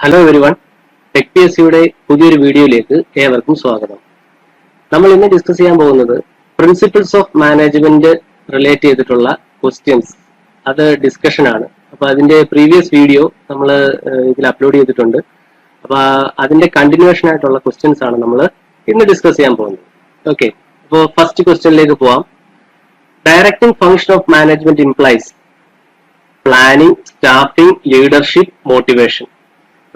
Hello everyone, tech P S സിയുടെ പുതിയൊരു വീഡിയോയിലേക്ക് ഏവർക്കും സ്വാഗതം. നമ്മൾ ഇന്ന് ഡിസ്കസ് ചെയ്യാൻ പോകുന്നത് പ്രിൻസിപ്പിൾസ് ഓഫ് മാനേജ്മെന്റ് റിലേറ്റ് ചെയ്തിട്ടുള്ള ക്വസ്റ്റ്യൻസ്, അത് ഡിസ്കഷൻ ആണ്. അപ്പൊ അതിന്റെ പ്രീവിയസ് വീഡിയോ നമ്മൾ ഇതിൽ അപ്ലോഡ് ചെയ്തിട്ടുണ്ട്. അപ്പൊ അതിന്റെ കണ്ടിന്യൂഷൻ ആയിട്ടുള്ള ക്വസ്റ്റ്യൻസ് ആണ് നമ്മൾ ഇന്ന് ഡിസ്കസ് ചെയ്യാൻ പോകുന്നത്. ഓക്കെ, അപ്പോൾ ഫസ്റ്റ് ക്വസ്റ്റ്യനിലേക്ക് പോവാം. Directing function of management implies planning, staffing, leadership, motivation.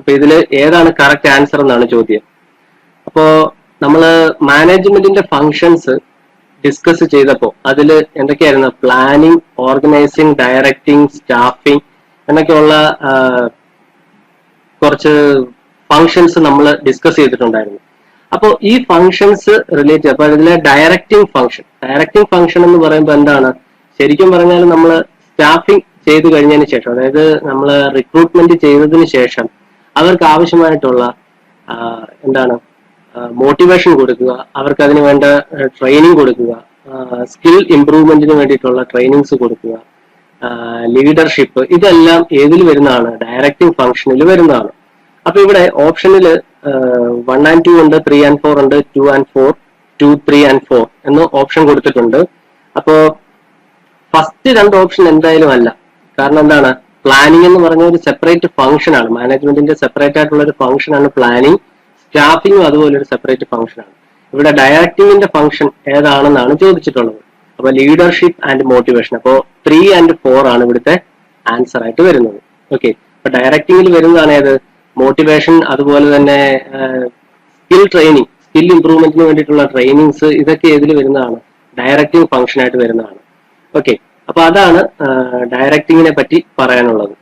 അപ്പൊ ഇതിൽ ഏതാണ് കറക്റ്റ് ആൻസർ എന്നാണ് ചോദ്യം. അപ്പോ നമ്മള് മാനേജ്മെന്റിന്റെ ഫങ്ഷൻസ് ഡിസ്കസ് ചെയ്തപ്പോൾ അതിൽ എന്തൊക്കെയായിരുന്നു? പ്ലാനിങ്, ഓർഗനൈസിങ്, ഡയറക്റ്റിംഗ്, സ്റ്റാഫിംഗ് എന്നൊക്കെയുള്ള കുറച്ച് ഫങ്ഷൻസ് നമ്മൾ ഡിസ്കസ് ചെയ്തിട്ടുണ്ടായിരുന്നു. അപ്പോൾ ഈ ഫങ്ഷൻസ് റിലേറ്റ്, അപ്പൊ ഇതിലെ ഡയറക്റ്റിംഗ് ഫങ്ഷൻ എന്ന് പറയുമ്പോൾ എന്താണ്? ശരിക്കും പറഞ്ഞാൽ നമ്മൾ സ്റ്റാഫിംഗ് ചെയ്ത് കഴിഞ്ഞതിന് ശേഷം, അതായത് നമ്മൾ റിക്രൂട്ട്മെന്റ് ചെയ്തതിന് ശേഷം അവർക്ക് ആവശ്യമായിട്ടുള്ള എന്താണ് മോട്ടിവേഷൻ കൊടുക്കുക, അവർക്ക് അതിന് വേണ്ട ട്രെയിനിങ് കൊടുക്കുക, സ്കിൽ ഇംപ്രൂവ്മെന്റിന് വേണ്ടിയിട്ടുള്ള ട്രെയിനിങ്സ് കൊടുക്കുക, ലീഡർഷിപ്പ്, ഇതെല്ലാം ഏതിൽ വരുന്നതാണ്? ഡയറക്റ്റിംഗ് ഫംഗ്ഷനിൽ വരുന്നതാണ്. അപ്പൊ ഇവിടെ ഓപ്ഷനിൽ 1 and 2 ഉണ്ട്, 3 and 4 ഉണ്ട്, 2 and 4, 2, 3 and 4 എന്ന് ഓപ്ഷൻ കൊടുത്തിട്ടുണ്ട്. അപ്പോ ഫസ്റ്റ് രണ്ട് ഓപ്ഷൻ എന്തായാലും അല്ല. കാരണം എന്താണ്? പ്ലാനിംഗ് എന്ന് പറഞ്ഞ ഒരു സെപ്പറേറ്റ് ഫംഗ്ഷൻ ആണ്, മാനേജ്മെന്റിന്റെ സെപ്പറേറ്റ് ആയിട്ടുള്ള ഒരു ഫംഗ്ഷൻ ആണ് പ്ലാനിംഗ്. സ്റ്റാഫിംഗും അതുപോലെ ഒരു സെപ്പറേറ്റ് ഫംഗ്ഷൻ ആണ്. ഇവിടെ ഡയറക്റ്റിംഗിന്റെ ഫംഗ്ഷൻ ഏതാണെന്നാണ് ചോദിച്ചിട്ടുള്ളത്. അപ്പൊ ലീഡർഷിപ്പ് ആൻഡ് മോട്ടിവേഷൻ. അപ്പോൾ 3 and 4 ആണ് ഇവിടുത്തെ ആൻസർ ആയിട്ട് വരുന്നത്. ഓക്കെ, അപ്പൊ ഡയറക്റ്റിംഗിൽ വരുന്നതാണ് ഏത്? മോട്ടിവേഷൻ, അതുപോലെ തന്നെ സ്കിൽ ട്രെയിനിങ്, സ്കിൽ ഇംപ്രൂവ്മെന്റിന് വേണ്ടിയിട്ടുള്ള ട്രെയിനിങ്സ്, ഇതൊക്കെ ഏതിൽ വരുന്നതാണ്? ഡയറക്റ്റിംഗ് ഫംഗ്ഷൻ ആയിട്ട് വരുന്നതാണ്. ഓക്കെ, അപ്പൊ അതാണ് ഡയറക്റ്റിംഗിനെ പറ്റി പറയാനുള്ളത്.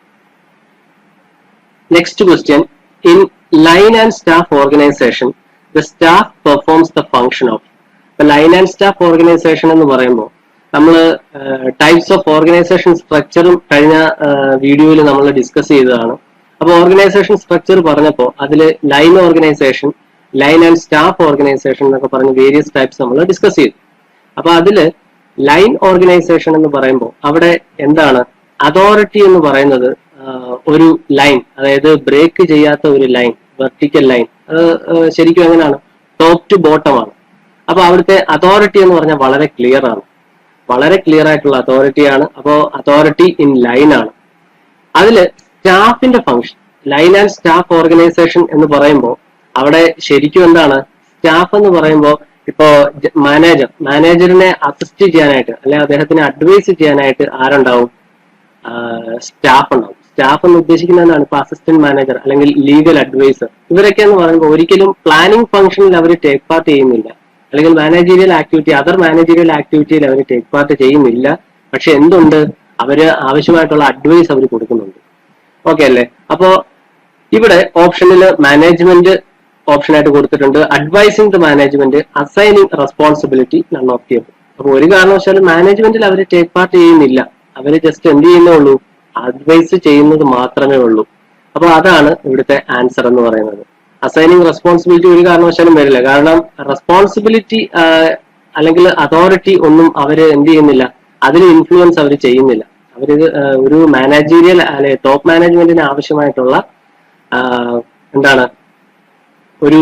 Next question. In line and staff organisation the staff performs the function of. ഇപ്പൊ ലൈൻ ആൻഡ് സ്റ്റാഫ് ഓർഗനൈസേഷൻ എന്ന് പറയുമ്പോൾ നമ്മൾ ടൈപ്സ് ഓഫ് ഓർഗനൈസേഷൻ സ്ട്രക്ചറും കഴിഞ്ഞ വീഡിയോയിൽ നമ്മൾ ഡിസ്കസ് ചെയ്തതാണ്. അപ്പൊ ഓർഗനൈസേഷൻ സ്ട്രക്ചർ പറഞ്ഞപ്പോൾ അതിൽ line organisation, line and staff organisation എന്നൊക്കെ പറഞ്ഞ് വേരിയസ് ടൈപ്സ് നമ്മൾ ഡിസ്കസ് ചെയ്തു. അപ്പൊ അതില് ലൈൻ ഓർഗനൈസേഷൻ എന്ന് പറയുമ്പോൾ അവിടെ എന്താണ്? അതോറിറ്റി എന്ന് പറയുന്നത് ഒരു ലൈൻ, അതായത് ബ്രേക്ക് ചെയ്യാത്ത ഒരു ലൈൻ, വെർട്ടിക്കൽ ലൈൻ, അത് ശരിക്കും എങ്ങനെയാണ്? ടോപ്പ് ടു ബോട്ടം ആണ്. അപ്പൊ അവിടുത്തെ അതോറിറ്റി എന്ന് പറഞ്ഞാൽ വളരെ ക്ലിയർ ആണ്, വളരെ ക്ലിയർ ആയിട്ടുള്ള അതോറിറ്റിയാണ്. അപ്പോൾ അതോറിറ്റി ഇൻ ലൈൻ ആണ്. അതില് സ്റ്റാഫിന്റെ function, line and staff organisation എന്ന് പറയുമ്പോൾ അവിടെ ശരിക്കും എന്താണ്? സ്റ്റാഫ് എന്ന് പറയുമ്പോൾ ഇപ്പോ മാനേജറിനെ അസിസ്റ്റ് ചെയ്യാനായിട്ട്, അല്ലെങ്കിൽ അദ്ദേഹത്തിനെ അഡ്വൈസ് ചെയ്യാനായിട്ട് ആരുണ്ടാവും? സ്റ്റാഫ് ഉണ്ടാവും. സ്റ്റാഫ് എന്ന് ഉദ്ദേശിക്കുന്നത് എന്താണ്? ഇപ്പൊ അസിസ്റ്റന്റ് മാനേജർ അല്ലെങ്കിൽ ലീഗൽ അഡ്വൈസർ, ഇവരൊക്കെ എന്ന് പറയുമ്പോൾ ഒരിക്കലും പ്ലാനിംഗ് ഫംഗ്ഷനിൽ അവർ ടേക്ക് പാർട്ട് ചെയ്യുന്നില്ല, അല്ലെങ്കിൽ മാനേജീരിയൽ ആക്ടിവിറ്റി, അതർ മാനേജീരിയൽ ആക്ടിവിറ്റിയിൽ അവർ ടേക്ക് പാർട്ട് ചെയ്യുന്നില്ല. പക്ഷെ എന്തുണ്ട്? അവര് ആവശ്യമായിട്ടുള്ള അഡ്വൈസ് അവർ കൊടുക്കുന്നുണ്ട്. ഓക്കെ അല്ലേ? അപ്പോ ഇവിടെ ഓപ്ഷനിൽ മാനേജ്മെന്റ് ഓപ്ഷനായിട്ട് കൊടുത്തിട്ടുണ്ട്. Advising the management, assigning responsibility, none of the above. അപ്പൊ ഒരു കാരണവശാലും മാനേജ്മെന്റിൽ അവർ ടേക്ക് പാർട്ട് ചെയ്യുന്നില്ല, അവര് ജസ്റ്റ് എന്ത് ചെയ്യുന്നേ ഉള്ളൂ? അഡ്വൈസ് ചെയ്യുന്നത് മാത്രമേ ഉള്ളൂ. അപ്പൊ അതാണ് ഇവിടുത്തെ ആൻസർ എന്ന് പറയുന്നത്. അസൈനിങ് റെസ്പോൺസിബിലിറ്റി ഒരു കാരണവശാലും വരില്ല. കാരണം റെസ്പോൺസിബിലിറ്റി അല്ലെങ്കിൽ അതോറിറ്റി ഒന്നും അവര് എന്ത് ചെയ്യുന്നില്ല, അതിന് ഇൻഫ്ലുവൻസ് അവർ ചെയ്യുന്നില്ല. അവര് ഒരു മാനേജീരിയൽ അല്ലെ ടോപ്പ് മാനേജ്മെന്റിന് ആവശ്യമായിട്ടുള്ള എന്താണ്, ഒരു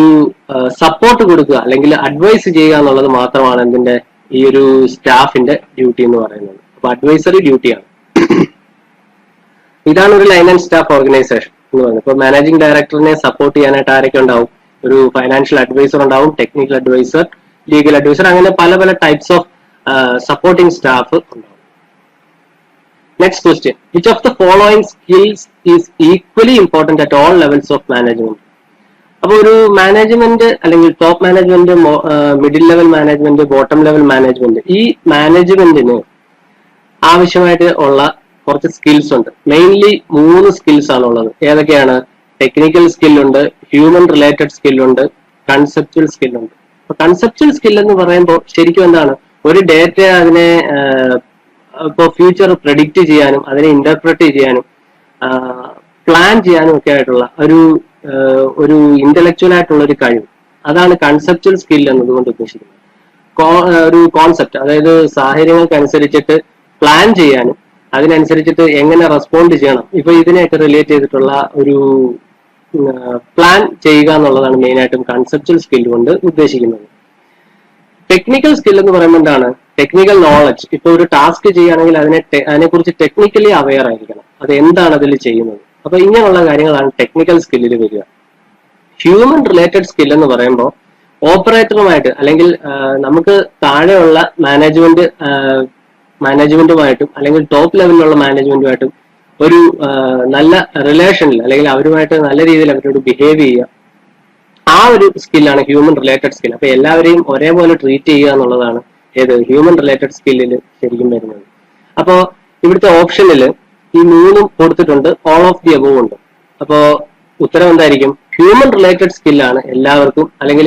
സപ്പോർട്ട് കൊടുക്കുക അല്ലെങ്കിൽ അഡ്വൈസ് ചെയ്യുക എന്നുള്ളത് മാത്രമാണ് എന്തിന്റെ, ഈ ഒരു സ്റ്റാഫിന്റെ ഡ്യൂട്ടി എന്ന് പറയുന്നത്. അപ്പൊ അഡ്വൈസറി ഡ്യൂട്ടിയാണ്. ഇതാണ് ഒരു ലൈൻ ആൻഡ് സ്റ്റാഫ് ഓർഗനൈസേഷൻ എന്ന് പറയുന്നത്. ഇപ്പൊ മാനേജിംഗ് ഡയറക്ടറിനെ സപ്പോർട്ട് ചെയ്യാനായിട്ട് ആരൊക്കെ ഉണ്ടാവും? ഒരു ഫൈനാൻഷ്യൽ അഡ്വൈസർ ഉണ്ടാവും, ടെക്നിക്കൽ അഡ്വൈസർ, ലീഗൽ അഡ്വൈസർ, അങ്ങനെ പല പല ടൈപ്സ് ഓഫ് സപ്പോർട്ടിംഗ് സ്റ്റാഫ് ഉണ്ടാവും. Next question. Which of the following skills is equally important at all levels of management? അപ്പൊ ഒരു മാനേജ്മെന്റ് അല്ലെങ്കിൽ top management, middle level management, bottom level management, ഈ മാനേജ്മെന്റിന് ആവശ്യമായിട്ട് ഉള്ള കുറച്ച് സ്കിൽസ് ഉണ്ട്. മെയിൻലി 3 സ്കിൽസ് ആണ് ഉള്ളത്. ഏതൊക്കെയാണ്? ടെക്നിക്കൽ സ്കില്ലുണ്ട്, ഹ്യൂമൻ റിലേറ്റഡ് സ്കില്ലുണ്ട്, കൺസെപ്ച്വൽ സ്കില്ലുണ്ട്. അപ്പൊ കൺസെപ്ച്വൽ സ്കിൽ എന്ന് പറയുമ്പോൾ ശരിക്കും എന്താണ്? ഒരു ഡേറ്റ അതിനെ ഇപ്പൊ ഫ്യൂച്ചർ പ്രെഡിക്റ്റ് ചെയ്യാനും അതിനെ ഇന്റർപ്രറ്റ് ചെയ്യാനും പ്ലാൻ ചെയ്യാനും ഒക്കെ ആയിട്ടുള്ള ഒരു ഇന്റലക്ച്വൽ ആയിട്ടുള്ള ഒരു കഴിവ്, അതാണ് കൺസെപ്ച്വൽ സ്കിൽ എന്നതുകൊണ്ട് ഉദ്ദേശിക്കുന്നത്. ഒരു കോൺസെപ്റ്റ്, അതായത് സാഹചര്യങ്ങൾക്കനുസരിച്ചിട്ട് പ്ലാൻ ചെയ്യാനും അതിനനുസരിച്ചിട്ട് എങ്ങനെ റെസ്പോണ്ട് ചെയ്യണം, ഇപ്പൊ ഇതിനെയൊക്കെ റിലേറ്റ് ചെയ്തിട്ടുള്ള ഒരു പ്ലാൻ ചെയ്യുക എന്നുള്ളതാണ് മെയിൻ ആയിട്ടും കൺസെപ്ച്വൽ സ്കിൽ കൊണ്ട് ഉദ്ദേശിക്കുന്നത്. ടെക്നിക്കൽ സ്കിൽ എന്ന് പറയുമ്പോൾ എന്താണ്? Technical knowledge. ഇപ്പൊ ഒരു ടാസ്ക് ചെയ്യുകയാണെങ്കിൽ അതിനെക്കുറിച്ച് ടെക്നിക്കലി അവെയർ ആയിരിക്കണം, അത് എന്താണ് അതിൽ ചെയ്യുന്നത്. അപ്പൊ ഇങ്ങനെയുള്ള കാര്യങ്ങളാണ് ടെക്നിക്കൽ സ്കില്ലിൽ വരിക. ഹ്യൂമൻ റിലേറ്റഡ് സ്കിൽ എന്ന് പറയുമ്പോൾ ഓപ്പറേറ്ററുമായിട്ട് അല്ലെങ്കിൽ നമുക്ക് താഴെയുള്ള മാനേജ്മെന്റുമായിട്ടും അല്ലെങ്കിൽ ടോപ്പ് ലെവലിലുള്ള മാനേജ്മെന്റുമായിട്ടും ഒരു നല്ല റിലേഷനിൽ അല്ലെങ്കിൽ അവരുമായിട്ട് നല്ല രീതിയിൽ അവരോട് ബിഹേവ് ചെയ്യുക, ആ ഒരു സ്കില്ലാണ് ഹ്യൂമൻ റിലേറ്റഡ് സ്കിൽ. അപ്പൊ എല്ലാവരെയും ഒരേപോലെ ട്രീറ്റ് ചെയ്യുക എന്നുള്ളതാണ് ഏത് ഹ്യൂമൻ റിലേറ്റഡ് സ്കില്ലിൽ ശരിക്കും വരുന്നത്. അപ്പോ ഇവിടുത്തെ ഓപ്ഷനിൽ ഈ മൂന്നും കൊടുത്തിട്ടുണ്ട്, ഓൾ ഓഫ് ദി അബോവ് ഉണ്ട്. അപ്പോ ഉത്തരം എന്തായിരിക്കും? ഹ്യൂമൻ റിലേറ്റഡ് സ്കില്ലാണ് എല്ലാവർക്കും അല്ലെങ്കിൽ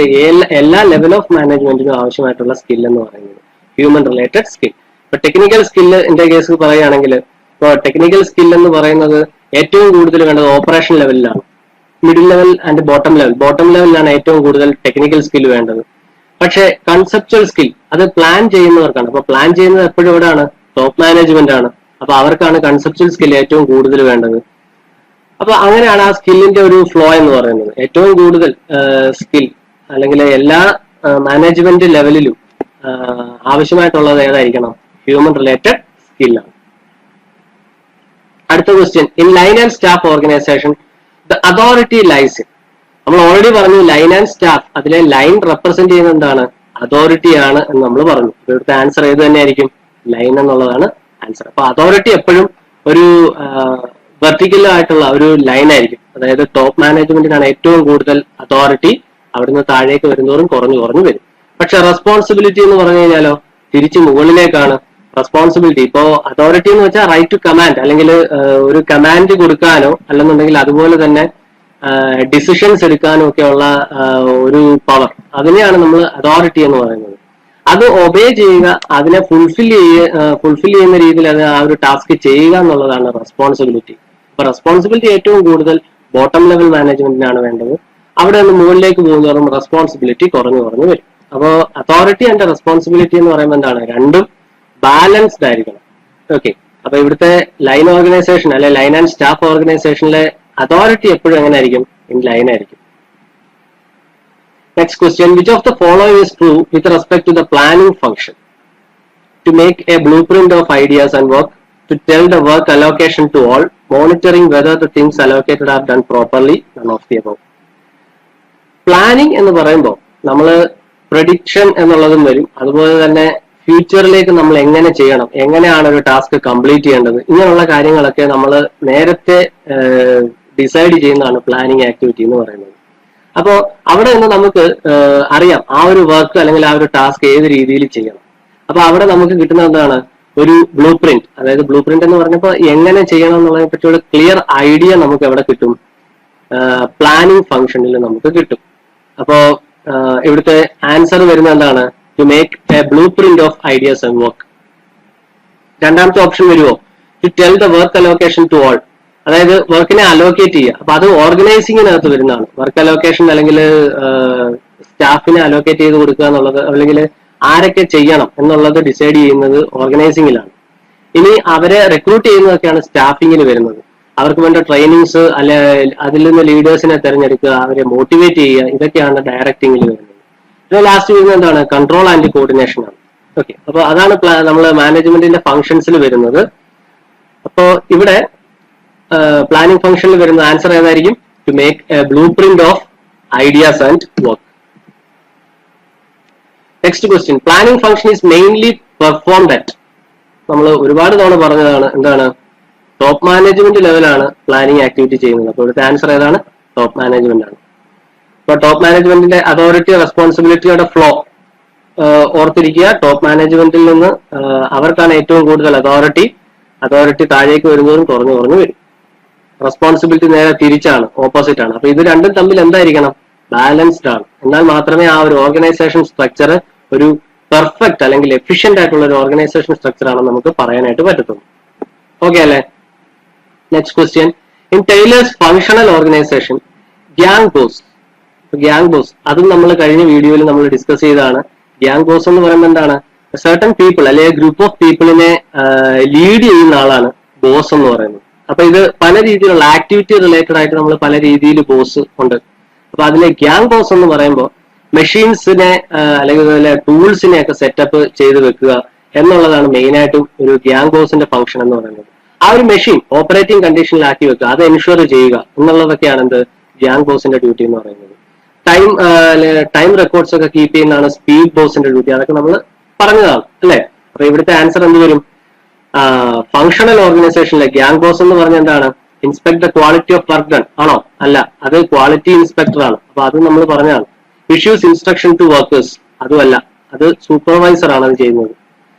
എല്ലാ ലെവൽ ഓഫ് മാനേജ്മെന്റിനും ആവശ്യമായിട്ടുള്ള സ്കിൽ എന്ന് പറയുന്നത് ഹ്യൂമൻ റിലേറ്റഡ് സ്കിൽ. ഇപ്പൊ ടെക്നിക്കൽ സ്കില്ല് എന്റെ കേസ് പറയുകയാണെങ്കിൽ, ഇപ്പോൾ ടെക്നിക്കൽ സ്കിൽ എന്ന് പറയുന്നത് ഏറ്റവും കൂടുതൽ വേണ്ടത് ഓപ്പറേഷൻ ലെവലിലാണ്. മിഡിൽ ലെവൽ ആൻഡ് ബോട്ടം ലെവലിലാണ് ഏറ്റവും കൂടുതൽ ടെക്നിക്കൽ സ്കിൽ വേണ്ടത്. പക്ഷേ കൺസെപ്ച്വൽ സ്കിൽ അത് പ്ലാൻ ചെയ്യുന്നവർക്കാണ്. അപ്പൊ പ്ലാൻ ചെയ്യുന്നത് എപ്പോഴും എവിടെയാണ്? ടോപ്പ് മാനേജ്മെന്റ് ആണ്. അപ്പൊ അവർക്കാണ് കൺസെപ്ച്വൽ സ്കിൽ ഏറ്റവും കൂടുതൽ വേണ്ടത്. അപ്പൊ അങ്ങനെയാണ് ആ സ്കില്ലിന്റെ ഒരു ഫ്ലോ എന്ന് പറയുന്നത്. ഏറ്റവും കൂടുതൽ സ്കിൽ അല്ലെങ്കിൽ എല്ലാ മാനേജ്മെന്റ് ലെവലിലും ആവശ്യമായിട്ടുള്ളത് ഏതായിരിക്കണം? ഹ്യൂമൻ റിലേറ്റഡ് സ്കില്ലാണ്. അടുത്ത question, in line and staff organisation the authority lies in. നമ്മൾ ഓൾറെഡി പറഞ്ഞു ലൈൻ ആൻഡ് സ്റ്റാഫ്, അതിലെ ലൈൻ റെപ്രസെന്റ് ചെയ്യുന്നത് എന്താണ്? അതോറിറ്റി ആണ് എന്ന് നമ്മൾ പറഞ്ഞു. ഇവിടുത്തെ ആൻസർ ഏത് തന്നെയായിരിക്കും? ലൈൻ എന്നുള്ളതാണ് ആൻസർ. അപ്പൊ അതോറിറ്റി എപ്പോഴും ഒരു വെർട്ടിക്കൽ ആയിട്ടുള്ള ഒരു ലൈൻ ആയിരിക്കും. അതായത് ടോപ്പ് മാനേജ്മെന്റിനാണ് ഏറ്റവും കൂടുതൽ അതോറിറ്റി, അവിടുന്ന് താഴേക്ക് വരുന്നതോറും കുറഞ്ഞു വരും. പക്ഷെ റെസ്പോൺസിബിലിറ്റി എന്ന് പറഞ്ഞു കഴിഞ്ഞാലോ തിരിച്ച് മുകളിലേക്കാണ് റെസ്പോൺസിബിലിറ്റി. ഇപ്പോ അതോറിറ്റി എന്ന് വെച്ചാൽ റൈറ്റ് ടു കമാൻഡ്, അല്ലെങ്കിൽ ഒരു കമാൻഡ് കൊടുക്കാനോ അല്ലെന്നുണ്ടെങ്കിൽ അതുപോലെ തന്നെ ഡിസിഷൻസ് എടുക്കാനോ ഒക്കെയുള്ള ഒരു പവർ, അതിനെയാണ് നമ്മൾ അതോറിറ്റി എന്ന് പറയുന്നത്. അത് ഒബേ ചെയ്യുക, അതിനെ ഫുൾഫിൽ ചെയ്യുന്ന രീതിയിൽ അത് ആ ഒരു ടാസ്ക് ചെയ്യുക എന്നുള്ളതാണ് റെസ്പോൺസിബിലിറ്റി. അപ്പൊ റെസ്പോൺസിബിലിറ്റി ഏറ്റവും കൂടുതൽ ബോട്ടം ലെവൽ മാനേജ്മെന്റിനാണ് വേണ്ടത്. അവിടെ നിന്ന് മുകളിലേക്ക് പോകുന്നതോറും റെസ്പോൺസിബിലിറ്റി കുറഞ്ഞു വരും. അപ്പോൾ അതോറിറ്റി ആൻഡ് റെസ്പോൺസിബിലിറ്റി എന്ന് പറയുമ്പോൾ എന്താണ്? രണ്ടും ബാലൻസ്ഡ് ആയിരിക്കണം. ഓക്കെ. അപ്പൊ ഇവിടുത്തെ ലൈൻ ഓർഗനൈസേഷൻ അല്ലെ ലൈൻ ആൻഡ് സ്റ്റാഫ് ഓർഗനൈസേഷനിലെ അതോറിറ്റി എപ്പോഴും എങ്ങനെ ആയിരിക്കും? ഇൻ ലൈൻ ആയിരിക്കും. Next question, which of the following is true with respect to the planning function? To make a blueprint of ideas and work, to tell the work allocation to all, monitoring whether the things allocated are done properly, none of the above. Planning എന്ന് പറയുമ്പോൾ നമ്മൾ prediction എന്നുള്ളതും വരും, അതുപോലെ തന്നെ ഫ്യൂച്ചറിലേക്ക് നമ്മൾ എങ്ങനെ ചെയ്യണം, എങ്ങനെയാണ് ഒരു ടാസ്ക് കംപ്ലീറ്റ് ചെയ്യേണ്ടത്, ഇങ്ങനെയുള്ള കാര്യങ്ങളൊക്കെ നമ്മൾ നേരത്തെ ഡിസൈഡ് ചെയ്യുന്നതാണ് പ്ലാനിങ് ആക്ടിവിറ്റി എന്ന് പറയുന്നത്. അപ്പോൾ അവിടെ നിന്ന് നമുക്ക് അറിയാം ആ ഒരു വർക്ക് അല്ലെങ്കിൽ ആ ഒരു ടാസ്ക് ഏത് രീതിയിൽ ചെയ്യണം. അപ്പൊ അവിടെ നമുക്ക് കിട്ടുന്ന എന്താണ്? ഒരു ബ്ലൂ പ്രിന്റ്. അതായത് ബ്ലൂ പ്രിന്റ് എന്ന് പറഞ്ഞപ്പോൾ എങ്ങനെ ചെയ്യണം എന്നുള്ളതിനെ പറ്റിയുള്ള ക്ലിയർ ഐഡിയ നമുക്ക് എവിടെ കിട്ടും? പ്ലാനിങ് ഫംഗ്ഷനിൽ നമുക്ക് കിട്ടും. അപ്പോ ഇവിടുത്തെ ആൻസർ വരുന്നത് എന്താണ്? To make a blueprint of ideas and work. രണ്ടാമത്തെ ഓപ്ഷൻ വരുമോ? To tell the work allocation to all. അതായത് വർക്കിനെ അലോക്കേറ്റ് ചെയ്യുക. അപ്പൊ അത് ഓർഗനൈസിങ്ങിനകത്ത് വരുന്നതാണ്. വർക്ക് അലോക്കേഷൻ അല്ലെങ്കിൽ സ്റ്റാഫിനെ അലോക്കേറ്റ് ചെയ്ത് കൊടുക്കുക എന്നുള്ളത്, അല്ലെങ്കിൽ ആരൊക്കെ ചെയ്യണം എന്നുള്ളത് ഡിസൈഡ് ചെയ്യുന്നത് ഓർഗനൈസിങ്ങിലാണ്. ഇനി അവരെ റിക്രൂട്ട് ചെയ്യുന്നതൊക്കെയാണ് സ്റ്റാഫിങ്ങിന് വരുന്നത്. അവർക്ക് വേണ്ട ട്രെയിനിങ്സ് അല്ലെ അതിൽ നിന്ന് ലീഡേഴ്സിനെ തിരഞ്ഞെടുക്കുക, അവരെ മോട്ടിവേറ്റ് ചെയ്യുക, ഇതൊക്കെയാണ് ഡയറക്ടിങ്ങിൽ വരുന്നത്. പിന്നെ ലാസ്റ്റ് വരുന്നത് എന്താണ്? കൺട്രോൾ ആൻഡ് കോർഡിനേഷൻ ആണ്. ഓക്കെ. അപ്പൊ അതാണ് നമ്മൾ മാനേജ്മെന്റിന്റെ ഫംഗ്ഷൻസിൽ വരുന്നത്. അപ്പോ ഇവിടെ പ്ലാനിംഗ് ഫംഗ്ഷനിൽ വരുന്ന ആൻസർ ഏതായിരിക്കും? To make a blueprint of ideas and work. Next question, planning function is mainly performed at. നമ്മൾ ഒരുപാട് തവണ പറഞ്ഞതാണ് എന്താണ്? ടോപ്പ് മാനേജ്മെന്റ് ലെവലാണ് പ്ലാനിംഗ് ആക്ടിവിറ്റി ചെയ്യുന്നത്. അപ്പോൾ ഇവിടുത്തെ ആൻസർ ഏതാണ്? ടോപ്പ് മാനേജ്മെന്റ് ആണ്. അപ്പൊ ടോപ്പ് മാനേജ്മെന്റിന്റെ അതോറിറ്റി റെസ്പോൺസിബിലിറ്റിയുടെ ഫ്ലോ ഓർത്തിരിക്കുക. ടോപ്പ് മാനേജ്മെന്റിൽ നിന്ന് അവർക്കാണ് ഏറ്റവും കൂടുതൽ അതോറിറ്റി താഴേക്ക് വരുന്നതും കുറഞ്ഞു വരും. റെസ്പോൺസിബിലിറ്റി നേരെ തിരിച്ചാണ്, ഓപ്പോസിറ്റ് ആണ്. അപ്പൊ ഇത് രണ്ടും തമ്മിൽ എന്തായിരിക്കണം? ബാലൻസ്ഡ് ആണ്. എന്നാൽ മാത്രമേ ആ ഒരു ഓർഗനൈസേഷൻ സ്ട്രക്ചർ ഒരു പെർഫെക്റ്റ് അല്ലെങ്കിൽ എഫിഷ്യന്റ് ആയിട്ടുള്ള ഒരു ഓർഗനൈസേഷൻ സ്ട്രക്ചർ ആണെന്ന് നമുക്ക് പറയാനായിട്ട് പറ്റത്തുള്ളൂ. ഓക്കെ അല്ലേ? Next question, in Taylor's functional organization gang boss അതും നമ്മൾ കഴിഞ്ഞ വീഡിയോയിൽ നമ്മൾ ഡിസ്കസ് ചെയ്തതാണ്. ഗ്യാങ് ബോസ് എന്ന് പറയുമ്പോൾ എന്താണ്? സർട്ടൺ പീപ്പിൾ അല്ലെങ്കിൽ ഗ്രൂപ്പ് ഓഫ് പീപ്പിളിനെ ലീഡ് ചെയ്യുന്ന ആളാണ് ബോസ് എന്ന് പറയുന്നത്. അപ്പൊ ഇത് പല രീതിയിലുള്ള ആക്ടിവിറ്റി റിലേറ്റഡ് ആയിട്ട് നമ്മൾ പല രീതിയിൽ ബോസ് ഉണ്ട്. അപ്പൊ അതിലെ ഗ്യാങ് ബോസ് എന്ന് പറയുമ്പോൾ മെഷീൻസിനെ അല്ലെങ്കിൽ ടൂൾസിനെ ഒക്കെ സെറ്റപ്പ് ചെയ്ത് വെക്കുക എന്നുള്ളതാണ് മെയിൻ ആയിട്ടും ഒരു ഗ്യാങ് ബോസിന്റെ ഫംഗ്ഷൻ എന്ന് പറയുന്നത്. ആ ഒരു മെഷീൻ ഓപ്പറേറ്റിംഗ് കണ്ടീഷനിലാക്കി വെക്കുക, അത് എൻഷുർ ചെയ്യുക എന്നുള്ളതൊക്കെയാണ് എന്ത് ഗ്യാങ് ബോസിന്റെ ഡ്യൂട്ടി എന്ന് പറയുന്നത്. ടൈം റെക്കോർഡ്സ് ഒക്കെ കീപ്പ് ചെയ്യുന്നതാണ് സ്പീഡ് ബോസിന്റെ ഡ്യൂട്ടി. അതൊക്കെ നമ്മൾ പറഞ്ഞതാണ് അല്ലെ. അപ്പൊ ഇവിടുത്തെ ആൻസർ എന്ത് വരും? ഫങ്ഷണൽ ഓർഗനൈസേഷനിലെ ഗ്യാങ് ബോസ് എന്ന് പറഞ്ഞ എന്താണ്? Inspect the quality of work done ആണോ? അല്ല, അത് ക്വാളിറ്റി ഇൻസ്പെക്ടർ ആണ്. അപ്പൊ അത് നമ്മൾ പറഞ്ഞതാണ്. ഇഷ്യൂസ് ഇൻസ്ട്രക്ഷൻ ടു വർക്കേഴ്സ്, അതുമല്ല, അത് സൂപ്പർവൈസർ ആണ് അത് ചെയ്യുന്നത്.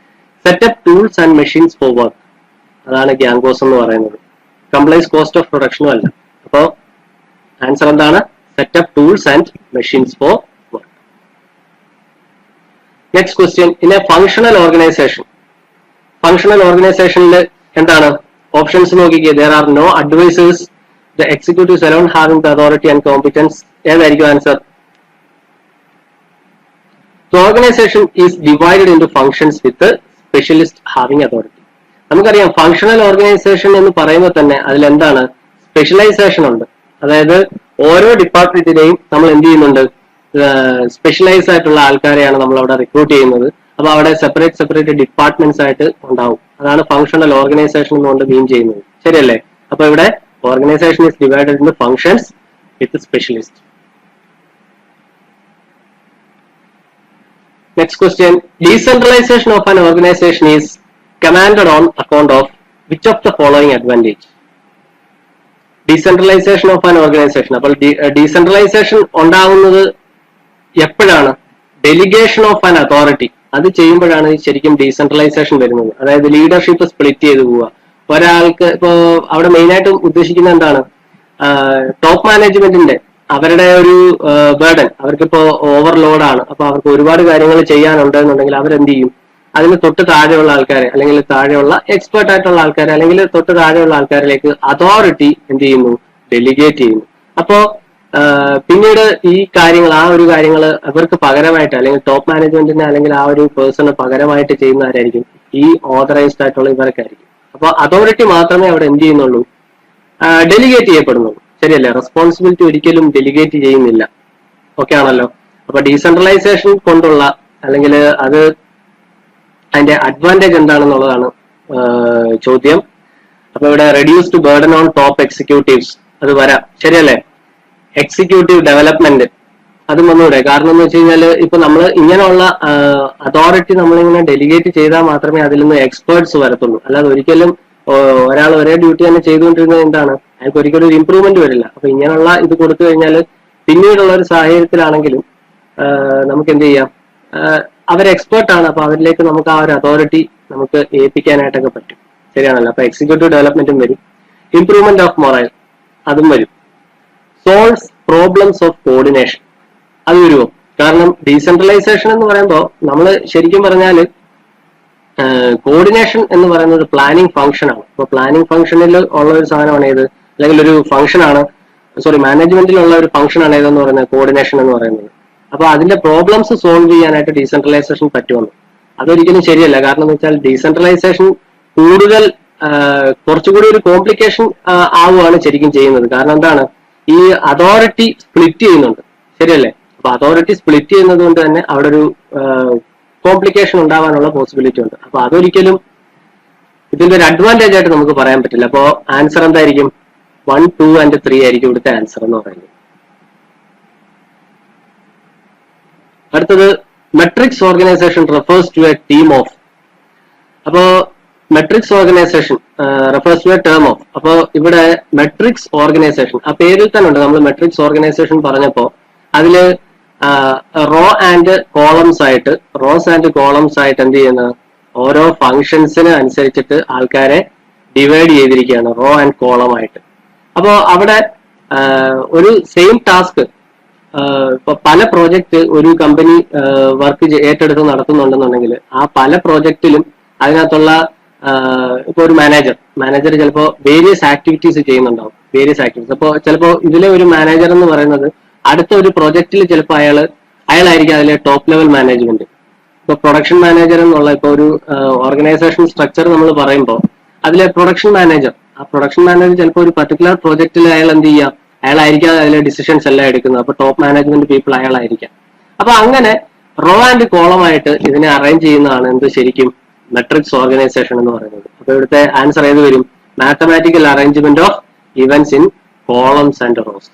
Setup tools and machines for work, അതാണ് ഗ്യാങ് ബോസ് എന്ന് പറയുന്നത്. കംപ്ലൈസ് കോസ്റ്റ് ഓഫ് പ്രൊഡക്ഷനും അല്ല. അപ്പോ ആൻസർ എന്താണ്? Setup tools and machines for work. Next question, in a functional organization. ഫങ്ഷണൽ ഓർഗനൈസേഷനിൽ എന്താണ് ഓപ്ഷൻസ് നോക്കിക്കേ. There are no advisors, the executives alone having the authority and competence. ഏതായിരിക്കും answer? The organization is divided into functions with the specialist having authority. നമുക്കറിയാം functional organisation എന്ന് പറയുമ്പോൾ തന്നെ അതിൽ എന്താണ്? സ്പെഷ്യലൈസേഷൻ ഉണ്ട്. അതായത് ഓരോ ഡിപ്പാർട്ട്മെന്റിനെയും നമ്മൾ എന്ത് ചെയ്യുന്നുണ്ട്? സ്പെഷ്യലൈസ് ആയിട്ടുള്ള ആൾക്കാരെയാണ് നമ്മൾ അവിടെ റിക്രൂട്ട് ചെയ്യുന്നത്. അപ്പൊ അവിടെ സെപ്പറേറ്റ് ഡിപ്പാർട്ട്മെന്റ്സ് ആയിട്ട് ഉണ്ടാവും. അതാണ് ഫങ്ഷണൽ ഓർഗനൈസേഷൻ എന്നുകൊണ്ട് മീൻ ചെയ്യുന്നത്. ശരിയല്ലേ? അപ്പൊ ഇവിടെ organisation is divided in functions with specialist. Next question, decentralization of an organization is commanded on account of which of the following advantage? Decentralization of an organization. അപ്പോൾ decentralization ഉണ്ടാകുന്നത് എപ്പോഴാണ്? ഡെലിഗേഷൻ ഓഫ് ആൻ അതോറിറ്റി, അത് ചെയ്യുമ്പോഴാണ് ശരിക്കും decentralisation വരുന്നത്. അതായത് leadership split ചെയ്ത് പോവുക. ഒരാൾക്ക് ഇപ്പോ അവിടെ മെയിൻ ആയിട്ട് ഉദ്ദേശിക്കുന്നത് എന്താണ്? ടോപ്പ് മാനേജ്മെന്റിന്റെ അവരുടെ ഒരു ബേർഡൻ, അവർക്കിപ്പോ ഓവർലോഡാണ്. അപ്പൊ അവർക്ക് ഒരുപാട് കാര്യങ്ങൾ ചെയ്യാനുണ്ട് എന്നുണ്ടെങ്കിൽ അവരെന്ത് ചെയ്യും? അതിന് തൊട്ട് താഴെയുള്ള ആൾക്കാരെ, അല്ലെങ്കിൽ താഴെയുള്ള എക്സ്പേർട്ട് ആയിട്ടുള്ള ആൾക്കാരെ, അല്ലെങ്കിൽ തൊട്ട് താഴെയുള്ള ആൾക്കാരിലേക്ക് അതോറിറ്റി എന്ത് ചെയ്യുന്നു? ഡെലിഗേറ്റ് ചെയ്യുന്നു. അപ്പോ പിന്നീട് ഈ കാര്യങ്ങൾ, ആ ഒരു കാര്യങ്ങൾ അവർക്ക് പകരമായിട്ട്, അല്ലെങ്കിൽ ടോപ്പ് മാനേജ്മെന്റിന് അല്ലെങ്കിൽ ആ ഒരു പേഴ്സണ് പകരമായിട്ട് ചെയ്യുന്ന ആരായിരിക്കും? ഈ ഓതറൈസ്ഡ് ആയിട്ടുള്ള ഇവർക്കായിരിക്കും. അപ്പൊ അതോറിറ്റി മാത്രമേ അവിടെ എന്ത് ചെയ്യുന്നുള്ളൂ? ഡെലിഗേറ്റ് ചെയ്യപ്പെടുന്നുള്ളൂ. ശരിയല്ലേ? റെസ്പോൺസിബിലിറ്റി ഒരിക്കലും ഡെലിഗേറ്റ് ചെയ്യുന്നില്ല. ഓക്കെ ആണല്ലോ? അപ്പൊ ഡീസെൻട്രലൈസേഷൻ കൊണ്ടുള്ള, അല്ലെങ്കിൽ അത് അതിന്റെ അഡ്വാൻറ്റേജ് എന്താണെന്നുള്ളതാണ് ചോദ്യം. അപ്പൊ ഇവിടെ reduced burden on top executives, അത് വരാം. ശരിയല്ലേ? എക്സിക്യൂട്ടീവ് ഡെവലപ്മെന്റ്, അതും വന്നൂടെ? കാരണം എന്ന് വെച്ച് കഴിഞ്ഞാൽ ഇപ്പൊ നമ്മൾ ഇങ്ങനെയുള്ള അതോറിറ്റി നമ്മളിങ്ങനെ ഡെലിഗേറ്റ് ചെയ്താൽ മാത്രമേ അതിൽ നിന്ന് എക്സ്പേർട്സ് വരത്തുള്ളൂ. അല്ലാതെ ഒരിക്കലും ഒരാൾ ഒരേ ഡ്യൂട്ടി തന്നെ ചെയ്തുകൊണ്ടിരുന്നത് എന്താണ്? അയാൾക്ക് ഒരിക്കലും ഒരു ഇമ്പ്രൂവ്മെന്റ് വരില്ല. അപ്പൊ ഇങ്ങനെയുള്ള ഇത് കൊടുത്തു കഴിഞ്ഞാൽ പിന്നീടുള്ള ഒരു സാഹചര്യത്തിലാണെങ്കിലും നമുക്ക് എന്ത് ചെയ്യാം? അവർ എക്സ്പേർട്ടാണ്. അപ്പൊ അവരിലേക്ക് നമുക്ക് ആ ഒരു അതോറിറ്റി നമുക്ക് ഏൽപ്പിക്കാനായിട്ടൊക്കെ പറ്റും. ശരിയാണല്ലോ? അപ്പൊ എക്സിക്യൂട്ടീവ് ഡെവലപ്മെന്റും വരും, ഇംപ്രൂവ്മെന്റ് ഓഫ് മൊറൈൽ അതും വരും. സോൾവ്സ് പ്രോബ്ലംസ് ഓഫ് കോർഡിനേഷൻ, അത് വരുമോ? കാരണം ഡീസെൻട്രലൈസേഷൻ എന്ന് പറയുമ്പോൾ നമ്മൾ ശരിക്കും പറഞ്ഞാൽ കോർഡിനേഷൻ എന്ന് പറയുന്നത് പ്ലാനിങ് ഫംഗ്ഷൻ ആണ്. അപ്പൊ പ്ലാനിങ് ഫംഗ്ഷനിൽ ഉള്ള ഒരു സാധനമാണ് ഏത്? അല്ലെങ്കിൽ ഒരു ഫംഗ്ഷൻ ആണ്, മാനേജ്മെന്റിലുള്ള ഒരു ഫംഗ്ഷൻ ആണ് ഏതെന്ന് പറയുന്നത്? കോർഡിനേഷൻ എന്ന് പറയുന്നത്. അപ്പൊ അതിന്റെ പ്രോബ്ലംസ് സോൾവ് ചെയ്യാനായിട്ട് ഡീസെൻട്രലൈസേഷൻ പറ്റുമെന്ന്, അതൊരിക്കലും ശരിയല്ല. കാരണം എന്ന് വെച്ചാൽ ഡീസെൻട്രലൈസേഷൻ കൂടുതൽ കുറച്ചുകൂടി ഒരു കോംപ്ലിക്കേഷൻ ആവുകയാണ് ശരിക്കും ചെയ്യുന്നത്. കാരണം എന്താണ്? ഈ അതോറിറ്റി സ്പ്ലിറ്റ് ചെയ്യുന്നുണ്ട്. ശരിയല്ലേ? അപ്പൊ അതോറിറ്റി സ്പ്ലിറ്റ് ചെയ്യുന്നത് കൊണ്ട് തന്നെ അവിടെ ഒരു കോംപ്ലിക്കേഷൻ ഉണ്ടാവാനുള്ള പോസിബിലിറ്റി ഉണ്ട്. അപ്പൊ അതൊരിക്കലും ഇതിന്റെ ഒരു അഡ്വാൻറ്റേജ് ആയിട്ട് നമുക്ക് പറയാൻ പറ്റില്ല. അപ്പോ ആൻസർ എന്തായിരിക്കും? 1, 2 and 3 ആയിരിക്കും ഇവിടുത്തെ ആൻസർ എന്ന് പറയുന്നത്. അടുത്തത്, matrix organisation refers to a team of. അപ്പോ matrix organisation refers to a term of. അപ്പോ ഇവിടെ മെട്രിക്സ് ഓർഗനൈസേഷൻ, ആ പേരിൽ തന്നെ ഉണ്ട്. നമ്മൾ മെട്രിക്സ് ഓർഗനൈസേഷൻ പറഞ്ഞപ്പോ അതില് റോസ് ആൻഡ് കോളംസ് ആയിട്ട് എന്ത് ചെയ്യുന്നത്? ഓരോ ഫങ്ഷൻസിന് അനുസരിച്ചിട്ട് ആൾക്കാരെ ഡിവൈഡ് ചെയ്തിരിക്കുകയാണ് റോ ആൻഡ് കോളം ആയിട്ട്. അപ്പോ അവിടെ ഒരു സെയിം ടാസ്ക് ഇപ്പൊ പല പ്രോജക്റ്റ് ഒരു കമ്പനി വർക്ക് ഏറ്റെടുത്ത് നടത്തുന്നുണ്ടെന്നുണ്ടെങ്കിൽ ആ പല പ്രോജക്റ്റിലും അതിനകത്തുള്ള ഇപ്പൊ ഒരു മാനേജർ ചിലപ്പോ വേരിയസ് ആക്ടിവിറ്റീസ് ചെയ്യുന്നുണ്ടാവും. അപ്പോ ചിലപ്പോ ഇതിലെ ഒരു മാനേജർ എന്ന് പറയുന്നത് അടുത്ത ഒരു പ്രോജക്റ്റിൽ ചിലപ്പോൾ അയാളായിരിക്കും അതിലെ ടോപ്പ് ലെവൽ മാനേജ്മെന്റ്. ഇപ്പൊ പ്രൊഡക്ഷൻ മാനേജർ എന്നുള്ള ഇപ്പൊ ഒരു ഓർഗനൈസേഷൻ സ്ട്രക്ചർ നമ്മൾ പറയുമ്പോൾ അതിലെ പ്രൊഡക്ഷൻ മാനേജർ, ആ ആ പ്രൊഡക്ഷൻ മാനേജർ ചിലപ്പോൾ ഒരു പർട്ടിക്കുലർ പ്രോജക്റ്റിൽ അയാൾ എന്ത് ചെയ്യാം, അയാളായിരിക്കാം അതിലെ ഡിസിഷൻസ് എല്ലാം എടുക്കുന്നത്. അപ്പൊ ടോപ്പ് മാനേജ്മെന്റ് പീപ്പിൾ അയാളായിരിക്കാം. അപ്പൊ അങ്ങനെ റോ ആൻഡ് കോളമായിട്ട് ഇതിനെ അറേഞ്ച് ചെയ്യുന്നതാണ് എന്ത് ശരിക്കും മെട്രിക്സ് ഓർഗനൈസേഷൻ എന്ന് പറയുന്നത്. അപ്പൊ ഇവിടുത്തെ ആൻസർ ഏത് വരും? Mathematical arrangement of events in columns and rose.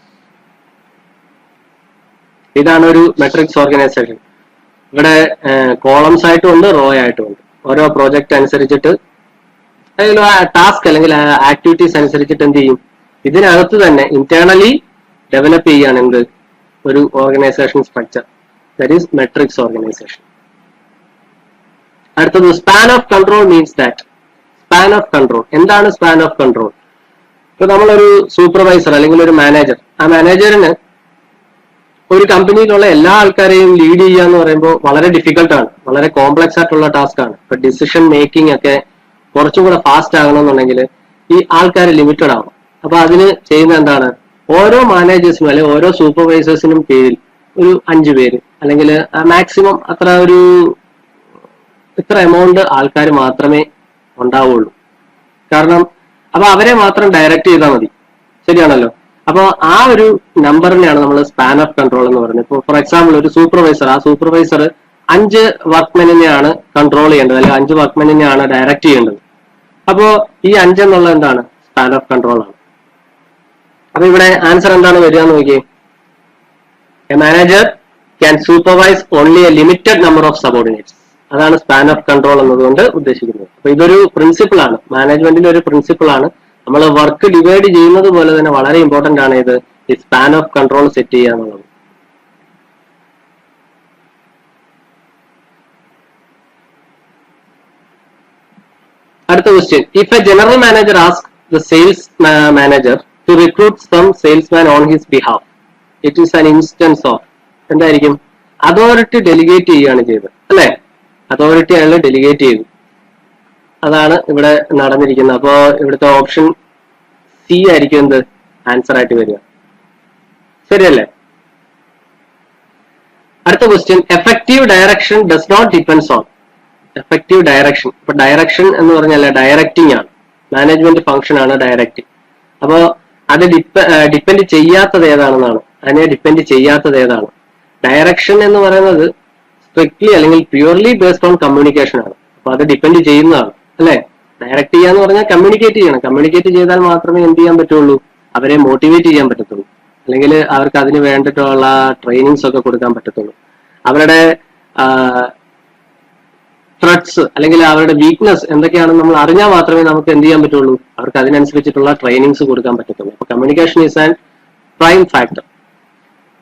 ഇതാണ് ഒരു മെട്രിക്സ് ഓർഗനൈസേഷൻ. ഇവിടെ കോളംസ് ആയിട്ടും ഉണ്ട്, റോ ആയിട്ടും ഉണ്ട്. ഓരോ പ്രോജക്റ്റ് അനുസരിച്ചിട്ട് ടാസ്ക് അല്ലെങ്കിൽ ആക്ടിവിറ്റീസ് അനുസരിച്ചിട്ട് എന്ത് ചെയ്യും, ഇതിനകത്ത് തന്നെ ഇന്റേണലി ഡെവലപ്പ് ചെയ്യാണ് എന്ത് ഒരു organisation structure. That is matrix organisation. അടുത്തത് span of control means that. Span of control എന്താണ്? സ്പാൻ ഓഫ് കൺട്രോൾ ഇപ്പൊ നമ്മളൊരു സൂപ്പർവൈസർ അല്ലെങ്കിൽ ഒരു മാനേജർ, ആ മാനേജറിന് ഒരു കമ്പനിയിലുള്ള എല്ലാ ആൾക്കാരെയും ലീഡ് ചെയ്യുക എന്ന് പറയുമ്പോൾ വളരെ ഡിഫിക്കൽട്ടാണ്, വളരെ കോംപ്ലക്സ് ആയിട്ടുള്ള ടാസ്ക് ആണ്. ഇപ്പൊ ഡിസിഷൻ മേക്കിംഗ് ഒക്കെ കുറച്ചും കൂടെ ഫാസ്റ്റ് ആകണമെന്നുണ്ടെങ്കിൽ ഈ ആൾക്കാർ ലിമിറ്റഡ് ആവും. അപ്പൊ അതിന് ചെയ്യുന്ന എന്താണ്, ഓരോ മാനേജേഴ്സിനും അല്ലെങ്കിൽ ഓരോ സൂപ്പർവൈസേഴ്സിനും കീഴിൽ ഒരു 5 പേര് അല്ലെങ്കിൽ മാക്സിമം അത്ര ഒരു ഇത്ര എമൗണ്ട് ആൾക്കാർ മാത്രമേ ഉണ്ടാവുള്ളൂ. കാരണം അപ്പൊ അവരെ മാത്രം ഡയറക്റ്റ് ചെയ്താൽ മതി. ശരിയാണല്ലോ. അപ്പോൾ ആ ഒരു നമ്പറിനെയാണ് നമ്മൾ സ്പാൻ ഓഫ് കൺട്രോൾ എന്ന് പറയുന്നത്. ഇപ്പോൾ ഫോർ എക്സാമ്പിൾ ഒരു സൂപ്പർവൈസർ, ആ സൂപ്പർവൈസർ 5 വർക്ക്മെനിനെയാണ് കൺട്രോൾ ചെയ്യേണ്ടത് അല്ലെങ്കിൽ 5 വർക്ക്മെനിനെയാണ് ഡയറക്റ്റ് ചെയ്യേണ്ടത്. അപ്പോ ഈ 5 എന്നുള്ളത് എന്താണ്? സ്പാൻ ഓഫ് കൺട്രോൾ ആണ്. അപ്പൊ ഇവിടെ ആൻസർ എന്താണ് വരിക എന്ന് നോക്കിയേ. A manager can supervise only A limited number of subordinates. അതാണ് സ്പാൻ ഓഫ് കൺട്രോൾ എന്നതുകൊണ്ട് ഉദ്ദേശിക്കുന്നത്. അപ്പൊ ഇതൊരു പ്രിൻസിപ്പിൾ ആണ്, മാനേജ്മെന്റിന്റെ ഒരു പ്രിൻസിപ്പിൾ ആണ്. നമ്മൾ വർക്ക് ഡിവൈഡ് ചെയ്യുന്നത് പോലെ തന്നെ വളരെ ഇമ്പോർട്ടന്റ് ആണ് ഇത് ഈ സ്പാൻ ഓഫ് കൺട്രോൾ സെറ്റ് ചെയ്യുക എന്നുള്ളത്. അടുത്ത question. If a general manager ask the sales manager to recruit some salesman on his behalf, it is an instance of എന്തായിരിക്കും? അതോറിറ്റി ഡെലിഗേറ്റ് ചെയ്യുകയാണ് ചെയ്തത് അല്ലെ? അതോറിറ്റി അയാൾ ഡെലിഗേറ്റ് ചെയ്തു. അതാണ് ഇവിടെ നടന്നിരിക്കുന്നത്. അപ്പോ ഇവിടുത്തെ ഓപ്ഷൻ സി ആയിരിക്കും എന്ത് ആൻസർ ആയിട്ട് വരിക. ശരിയല്ലേ? അടുത്ത question. Effective direction does not depends on. Effective direction, ഇപ്പൊ ഡയറക്ഷൻ എന്ന് പറഞ്ഞാൽ ഡയറക്റ്റിംഗ് ആണ്, മാനേജ്മെന്റ് ഫംഗ്ഷൻ ആണ് ഡയറക്റ്റിംഗ്. അപ്പോ അത് ഡിപ്പെൻഡ് ചെയ്യാത്തത് ഏതാണെന്നാണ്, അതിനെ ഡിപ്പെൻഡ് ചെയ്യാത്തത് ഏതാണ്? ഡയറക്ഷൻ എന്ന് പറയുന്നത് സ്ട്രിക്ട്ലി അല്ലെങ്കിൽ പ്യൂർലി ബേസ്ഡ് ഓൺ കമ്മ്യൂണിക്കേഷൻ ആണ്. അപ്പൊ അത് ഡിപ്പെൻഡ് ചെയ്യുന്നതാണ് അല്ലെ? ഡയറക്റ്റ് ചെയ്യാന്ന് പറഞ്ഞാൽ കമ്മ്യൂണിക്കേറ്റ് ചെയ്യണം. കമ്മ്യൂണിക്കേറ്റ് ചെയ്താൽ മാത്രമേ എന്ത് ചെയ്യാൻ പറ്റുള്ളൂ? അവരെ മോട്ടിവേറ്റ് ചെയ്യാൻ പറ്റത്തുള്ളൂ, അല്ലെങ്കിൽ അവർക്ക് അതിന് വേണ്ടിയിട്ടുള്ള ട്രെയിനിങ്സ് ഒക്കെ കൊടുക്കാൻ പറ്റത്തുള്ളൂ. അവരുടെ ത്രെഡ്സ് അല്ലെങ്കിൽ അവരുടെ വീക്ക്നെസ് എന്തൊക്കെയാണെന്ന് നമ്മൾ അറിഞ്ഞാൽ മാത്രമേ നമുക്ക് എന്ത് ചെയ്യാൻ പറ്റുള്ളൂ? അവർക്ക് അതിനനുസരിച്ചിട്ടുള്ള ട്രെയിനിങ്സ് കൊടുക്കാൻ പറ്റത്തുള്ളൂ. അപ്പൊ communication is an prime factor.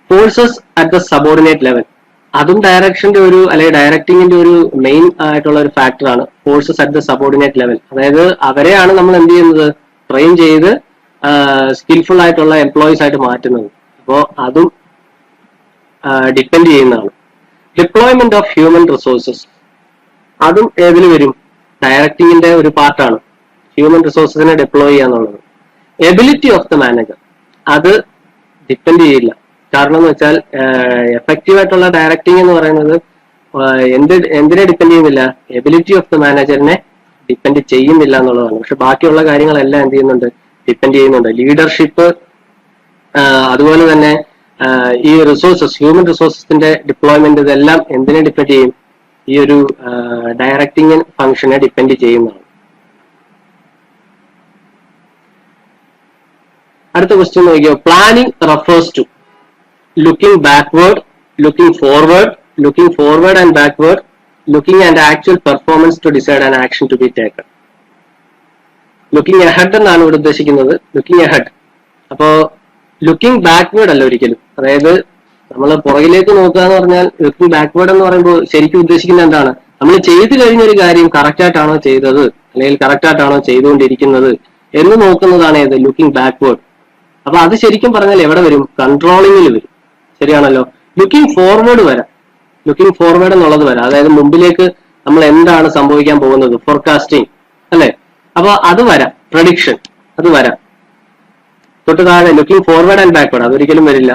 Forces at the subordinate level, അതും ഡയറക്ഷന്റെ ഒരു അല്ലെങ്കിൽ ഡയറക്ടിങ്ങിന്റെ ഒരു മെയിൻ ആയിട്ടുള്ള ഒരു ഫാക്ടറാണ്. Forces at the subordinate level, അതായത് അവരെയാണ് നമ്മൾ എന്ത് ചെയ്യുന്നത്? ട്രെയിൻ ചെയ്ത് സ്കിൽഫുൾ ആയിട്ടുള്ള എംപ്ലോയീസ് ആയിട്ട് മാറ്റുന്നത്. അപ്പോൾ അതും ഡിപ്പെൻഡ് ചെയ്യുന്നതാണ്. ഡിപ്ലോയ്മെന്റ് ഓഫ് ഹ്യൂമൻ റിസോഴ്സസ്, അതും ഏതിൽ വരും? ഡയറക്ടിങ്ങിന്റെ ഒരു പാർട്ടാണ് ഹ്യൂമൻ റിസോഴ്സസിനെ ഡിപ്ലോയ് ചെയ്യാന്നുള്ളത്. എബിലിറ്റി ഓഫ് ദ മാനേജർ, അത് ഡിപ്പെൻഡ് ചെയ്യില്ല. കാരണം എന്ന് വെച്ചാൽ എഫക്റ്റീവ് ആയിട്ടുള്ള ഡയറക്ടിങ് എന്ന് പറയുന്നത് എന്തിനെ ഡിപ്പെൻഡ് ചെയ്യുന്നില്ല? എബിലിറ്റി ഓഫ് ദ മാനേജറിനെ ഡിപ്പെൻഡ് ചെയ്യുന്നില്ല എന്നുള്ളതാണ്. പക്ഷെ ബാക്കിയുള്ള കാര്യങ്ങളെല്ലാം എന്ത് ചെയ്യുന്നുണ്ട്? ഡിപ്പെൻഡ് ചെയ്യുന്നുണ്ട്. ലീഡർഷിപ്പ്, അതുപോലെ തന്നെ ഈ റിസോഴ്സസ്, ഹ്യൂമൻ റിസോഴ്സസിന്റെ ഡിപ്ലോയ്മെന്റ്, ഇതെല്ലാം എന്തിനെ ഡിപ്പെൻഡ് ചെയ്യും? ഈ ഒരു ഡയറക്ടിങ് ഫംഗ്ഷനെ ഡിപ്പെൻഡ് ചെയ്യുന്നതാണ്. അടുത്ത ക്വസ്റ്റ്യൻ നോക്കിയോ. Planning refers to looking backward, looking forward and backward, looking and actual performance to decide an action to be taken. Looking ahead എന്നാണ് ഇവിടെ ഉദ്ദേശിക്കുന്നത്. ലുക്കിംഗ് എഹെഡ്, അപ്പോ ലുക്കിംഗ് ബാക്ക്വേർഡ് അല്ല ഒരിക്കലും. അതായത് നമ്മൾ പുറകിലേക്ക് നോക്കുക എന്ന് പറഞ്ഞാൽ ലുക്കിംഗ് ബാക്ക്വേർഡ് എന്ന് പറയുമ്പോൾ ശരിക്കും ഉദ്ദേശിക്കുന്നത് എന്താണ്? നമ്മൾ ചെയ്തു കഴിഞ്ഞൊരു കാര്യം കറക്റ്റ് ആയിട്ടാണോ ചെയ്തത് അല്ലെങ്കിൽ കറക്റ്റ് ആയിട്ടാണോ ചെയ്തുകൊണ്ടിരിക്കുന്നത് എന്ന് നോക്കുന്നതാണ് ഏത്? Looking backward. അപ്പൊ അത് ശരിക്കും പറഞ്ഞാൽ എവിടെ വരും? കൺട്രോളിങ്ങിൽ വരും. ശരിയാണല്ലോ. ലുക്കിംഗ് ഫോർവേഡ് വരാം, ലുക്കിംഗ് ഫോർവേഡ് എന്നുള്ളത് വരാം. അതായത് മുമ്പിലേക്ക് നമ്മൾ എന്താണ് സംഭവിക്കാൻ പോകുന്നത്, ഫോർകാസ്റ്റിംഗ് അല്ലെ? അപ്പൊ അത് വരാം. പ്രഡിക്ഷൻ, അത് വരാം. തൊട്ട് താഴെ ലുക്കിംഗ് ഫോർവേഡ് ആൻഡ് ബാക്ക്വേർഡ്, അതൊരിക്കലും വരില്ല.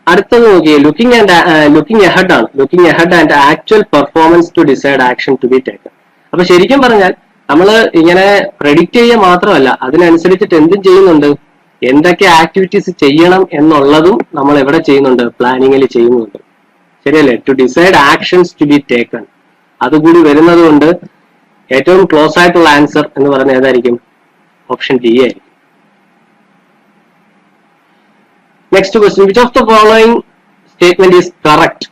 അടുത്തത് നോക്കിയേ, ലുക്കിംഗ് എഹെഡ് ആണ്. Looking ahead and actual performance to decide action to be taken. അപ്പൊ ശരിക്കും പറഞ്ഞാൽ നമ്മൾ ഇങ്ങനെ പ്രെഡിക്റ്റ് ചെയ്യുക മാത്രമല്ല, അതിനനുസരിച്ചിട്ട് എന്തും ചെയ്യുന്നുണ്ട്, എന്തൊക്കെ ആക്ടിവിറ്റീസ് ചെയ്യണം എന്നുള്ളതും നമ്മൾ എവിടെ ചെയ്യുന്നുണ്ട്, പ്ലാനിങ്ങിൽ ചെയ്യുന്നുണ്ട്. ശരിയല്ലേ? To decide actions to be taken, അതുകൂടി വരുന്നത് കൊണ്ട് ഏറ്റവും ക്ലോസ് ആയിട്ടുള്ള ആൻസർ എന്ന് പറയുന്നത് ഏതായിരിക്കും? ഓപ്ഷൻ ഡി ആയിരിക്കും. Next question, which of the following statement is correct?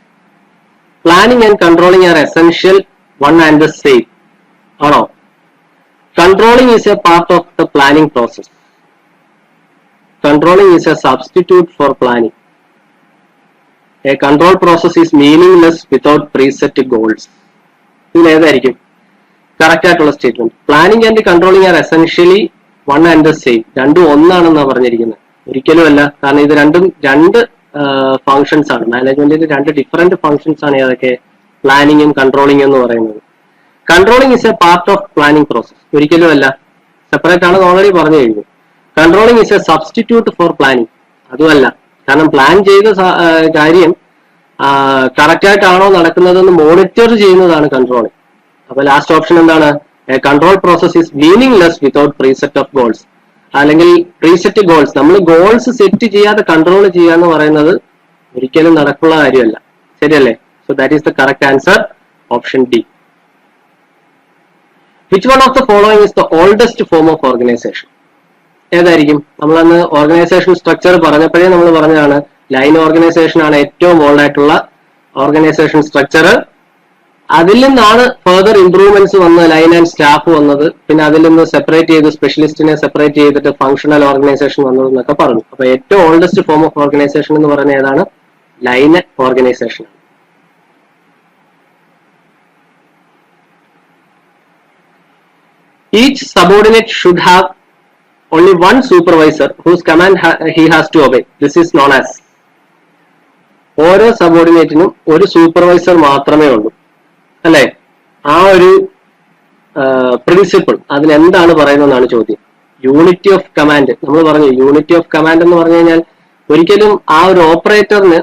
Planning and controlling are essential one and the same. ആണോ? Controlling is a part of the planning process. Controlling is a substitute for planning. A control process is meaningless without preset goals. ഇതിൽ ഏതായിരിക്കും correct ആയിട്ടുള്ള statement? Planning and controlling R essentially one and the same. രണ്ടും ഒന്നാണെന്നാണ് പറഞ്ഞിരിക്കുന്നത്. ഒരിക്കലും അല്ല. കാരണം ഇത് രണ്ടും രണ്ട് ഫങ്ഷൻസ് ആണ്. മാനേജ്മെന്റിന്റെ രണ്ട് ഡിഫറെന്റ് ഫങ്ഷൻസ് ആണ് ഏതൊക്കെ? പ്ലാനിങ്ങും കൺട്രോളിംഗ് എന്ന് പറയുന്നത്. Controlling is A part of planning process. ഒരിക്കലും അല്ല, സെപ്പറേറ്റ് ആണെന്ന് ഓൾറെഡി പറഞ്ഞു കഴിഞ്ഞു. Controlling is A substitute for planning. അതുമല്ല, കാരണം പ്ലാൻ ചെയ്ത കാര്യം കറക്റ്റ് ആയിട്ടാണോ നടക്കുന്നതെന്ന് മോണിറ്റർ ചെയ്യുന്നതാണ് കൺട്രോളിംഗ്. അപ്പൊ ലാസ്റ്റ് ഓപ്ഷൻ എന്താണ്? Control process is meaningless without preset of goals. അല്ലെങ്കിൽ പ്രീസെറ്റ് ഗോൾസ്, നമ്മൾ ഗോൾസ് സെറ്റ് ചെയ്യാതെ കൺട്രോൾ ചെയ്യുക എന്ന് പറയുന്നത് ഒരിക്കലും നടക്കുള്ള കാര്യമല്ല. ശരിയല്ലേ? So that is the correct answer, option D. Which one of the following is the oldest form of organisation? ഏതായിരിക്കും? നമ്മളന്ന് ഓർഗനൈസേഷൻ സ്ട്രക്ചർ പറഞ്ഞപ്പോഴേ നമ്മൾ പറഞ്ഞതാണ് ലൈൻ ഓർഗനൈസേഷൻ ആണ് ഏറ്റവും ഓൾഡ് ആയിട്ടുള്ള ഓർഗനൈസേഷൻ സ്ട്രക്ചർ. അതിൽ നിന്നാണ് ഫർദർ ഇംപ്രൂവ്മെന്റ്സ് വന്ന് ലൈൻ ആൻഡ് സ്റ്റാഫ് വന്നത്. പിന്നെ അതിൽ നിന്ന് സെപ്പറേറ്റ് ചെയ്ത് സ്പെഷ്യലിസ്റ്റിനെ സെപ്പറേറ്റ് ചെയ്തിട്ട് ഫങ്ഷണൽ ഓർഗനൈസേഷൻ വന്നത് എന്നൊക്കെ പറഞ്ഞു. അപ്പൊ ഏറ്റവും ഓൾഡസ്റ്റ് ഫോം ഓഫ് ഓർഗനൈസേഷൻ എന്ന് പറയുന്നത് ഏതാണ്? Line organisation. Each subordinate should have only one supervisor whose command he has to obey. This is known as. ഓരോ സബോർഡിനേറ്റിനും ഒരു സൂപ്പർവൈസർ മാത്രമേ ഉള്ളൂ, അല്ലെ? ആ ഒരു പ്രിൻസിപ്പിൾ അതിനെന്താണ് പറയുന്നതെന്നാണ് ചോദ്യം. Unity of command. നമ്മൾ പറഞ്ഞു യൂണിറ്റി ഓഫ് കമാൻഡ് എന്ന് പറഞ്ഞു കഴിഞ്ഞാൽ ഒരിക്കലും ആ ഒരു ഓപ്പറേറ്ററിന്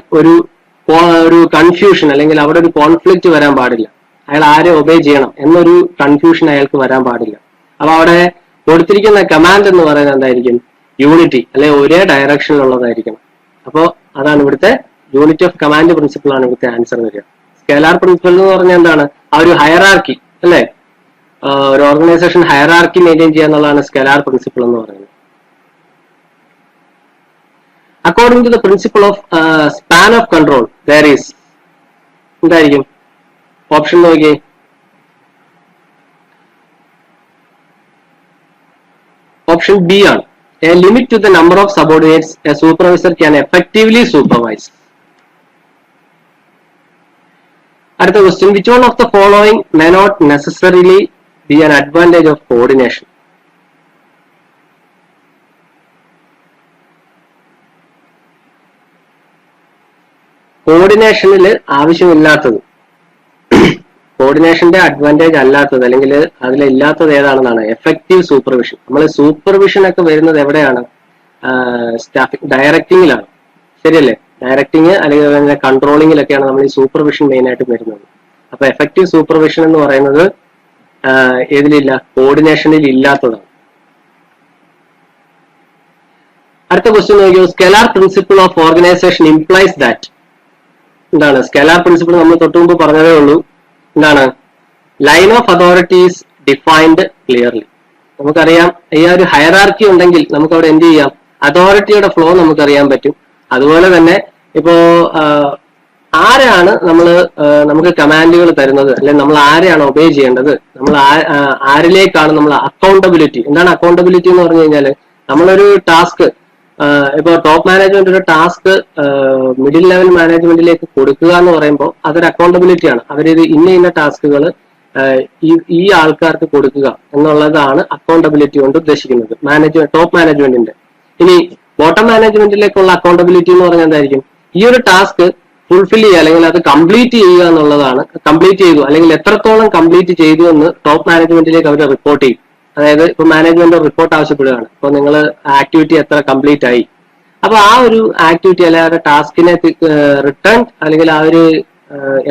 ഒരു കൺഫ്യൂഷൻ അല്ലെങ്കിൽ അവിടെ ഒരു കോൺഫ്ലിക്റ്റ് വരാൻ പാടില്ല. അയാൾ ആരെ ഒബേ ചെയ്യണം എന്നൊരു കൺഫ്യൂഷൻ അയാൾക്ക് വരാൻ പാടില്ല. അപ്പൊ അവിടെ കൊടുത്തിരിക്കുന്ന കമാൻഡ് എന്ന് പറയുന്നത് എന്തായിരിക്കും? യൂണിറ്റി, അല്ലെ ഒരേ ഡയറക്ഷനിലുള്ളതായിരിക്കണം. അപ്പോൾ അതാണ് ഇവിടുത്തെ യൂണിറ്റി ഓഫ് കമാൻഡ് പ്രിൻസിപ്പിൾ ആണ് ഇവിടുത്തെ ആൻസർ വരിക. സ്കേലാർ പ്രിൻസിപ്പിൾ എന്ന് പറഞ്ഞാൽ എന്താണ്? ആ ഒരു ഹയറാർക്കി, അല്ലെ? ഒരു ഓർഗനൈസേഷൻ ഹയറാർക്കി മെയിൻറ്റെയിൻ ചെയ്യുക എന്നുള്ളതാണ് സ്കേലാർ പ്രിൻസിപ്പിൾ എന്ന് പറയുന്നത്. According to the principle of span of control there is, എന്തായിരിക്കും ഓപ്ഷൻ നോക്കിയേ? ഓപ്ഷൻ ബി ആണ്. A limit to the number of subordinates a supervisor can effectively supervise. അടുത്ത question, which one of the following may not necessarily be an advantage of coordination? കോർഡിനേഷനിൽ ആവശ്യമില്ലാത്തത്, കോർഡിനേഷന്റെ advantage അല്ലാത്തത് അല്ലെങ്കിൽ അതിലില്ലാത്തത് ഏതാണെന്നാണ്? Effective supervision. നമ്മൾ സൂപ്പർവിഷൻ ഒക്കെ വരുന്നത് എവിടെയാണ്? സ്റ്റാഫിംഗ്, ഡയറക്ടിങ്ങിലാണ്. ശരിയല്ലേ? ഡയറക്ടിങ് അല്ലെങ്കിൽ കൺട്രോളിങ്ങിലൊക്കെയാണ് നമ്മൾ ഈ സൂപ്പർവിഷൻ മെയിൻ ആയിട്ട് വരുന്നത്. അപ്പൊ എഫക്റ്റീവ് സൂപ്പർവിഷൻ എന്ന് പറയുന്നത് ഏതിലില്ല? കോർഡിനേഷനിൽ ഇല്ലാത്തതാണ്. അടുത്ത ക്വസ്റ്റ്യൻ നോക്കിയോ. Scalar principle of organisation implies that. എന്താണ് സ്കെലാർ പ്രിൻസിപ്പിൾ? നമ്മൾ തൊട്ടു മുമ്പ് പറഞ്ഞതേ ഉള്ളൂ. എന്താണ്? Line of authority is defined clearly. നമുക്കറിയാം ഈ ഒരു ഹയറാർക്കി ഉണ്ടെങ്കിൽ നമുക്ക് അവിടെ എന്ത് ചെയ്യാം? അതോറിറ്റിയുടെ ഫ്ലോ നമുക്കറിയാൻ പറ്റും. അതുപോലെ തന്നെ ഇപ്പോ ആരാണ് നമുക്ക് കമാൻഡുകൾ തരുന്നത്, അല്ലെങ്കിൽ നമ്മൾ ആരെയാണ് ഒബേ ചെയ്യേണ്ടത്, നമ്മൾ ആരിലേക്കാണ് നമ്മൾ അക്കൗണ്ടബിലിറ്റി. എന്താണ് അക്കൗണ്ടബിലിറ്റി എന്ന് പറഞ്ഞു കഴിഞ്ഞാൽ നമ്മളൊരു ടാസ്ക് ഇപ്പൊ ടോപ്പ് മാനേജ്മെന്റ് ഒരു ടാസ്ക് മിഡിൽ ലെവൽ മാനേജ്മെന്റിലേക്ക് കൊടുക്കുക എന്ന് പറയുമ്പോൾ അതൊരു അക്കൗണ്ടബിലിറ്റി ആണ്. അവരിത് ഇന്ന ടാസ്കുകൾ ഈ ആൾക്കാർക്ക് കൊടുക്കുക എന്നുള്ളതാണ് അക്കൗണ്ടബിലിറ്റി കൊണ്ട് ഉദ്ദേശിക്കുന്നത് ടോപ്പ് മാനേജ്മെന്റിന്റെ. ഇനി ബോട്ടം മാനേജ്മെന്റിലേക്കുള്ള അക്കൗണ്ടബിലിറ്റി എന്ന് പറഞ്ഞാൽ എന്തായിരിക്കും? ഈ ഒരു ടാസ്ക് ഫുൾഫിൽ ചെയ്യുക അല്ലെങ്കിൽ അത് കംപ്ലീറ്റ് ചെയ്യുക എന്നുള്ളതാണ്. കംപ്ലീറ്റ് ചെയ്തു അല്ലെങ്കിൽ എത്രത്തോളം കംപ്ലീറ്റ് ചെയ്തു എന്ന് ടോപ്പ് മാനേജ്മെന്റിലേക്ക് അവർ റിപ്പോർട്ട് ചെയ്യും. അതായത് ഇപ്പൊ മാനേജ്മെന്റ് റിപ്പോർട്ട് ആവശ്യപ്പെടുകയാണ്, ഇപ്പൊ നിങ്ങൾ ആക്ടിവിറ്റി എത്ര കംപ്ലീറ്റ് ആയി. അപ്പൊ ആ ഒരു ആക്ടിവിറ്റി അല്ലെങ്കിൽ ആ ഒരു ടാസ്കിനെ റിട്ടേൺ അല്ലെങ്കിൽ ആ ഒരു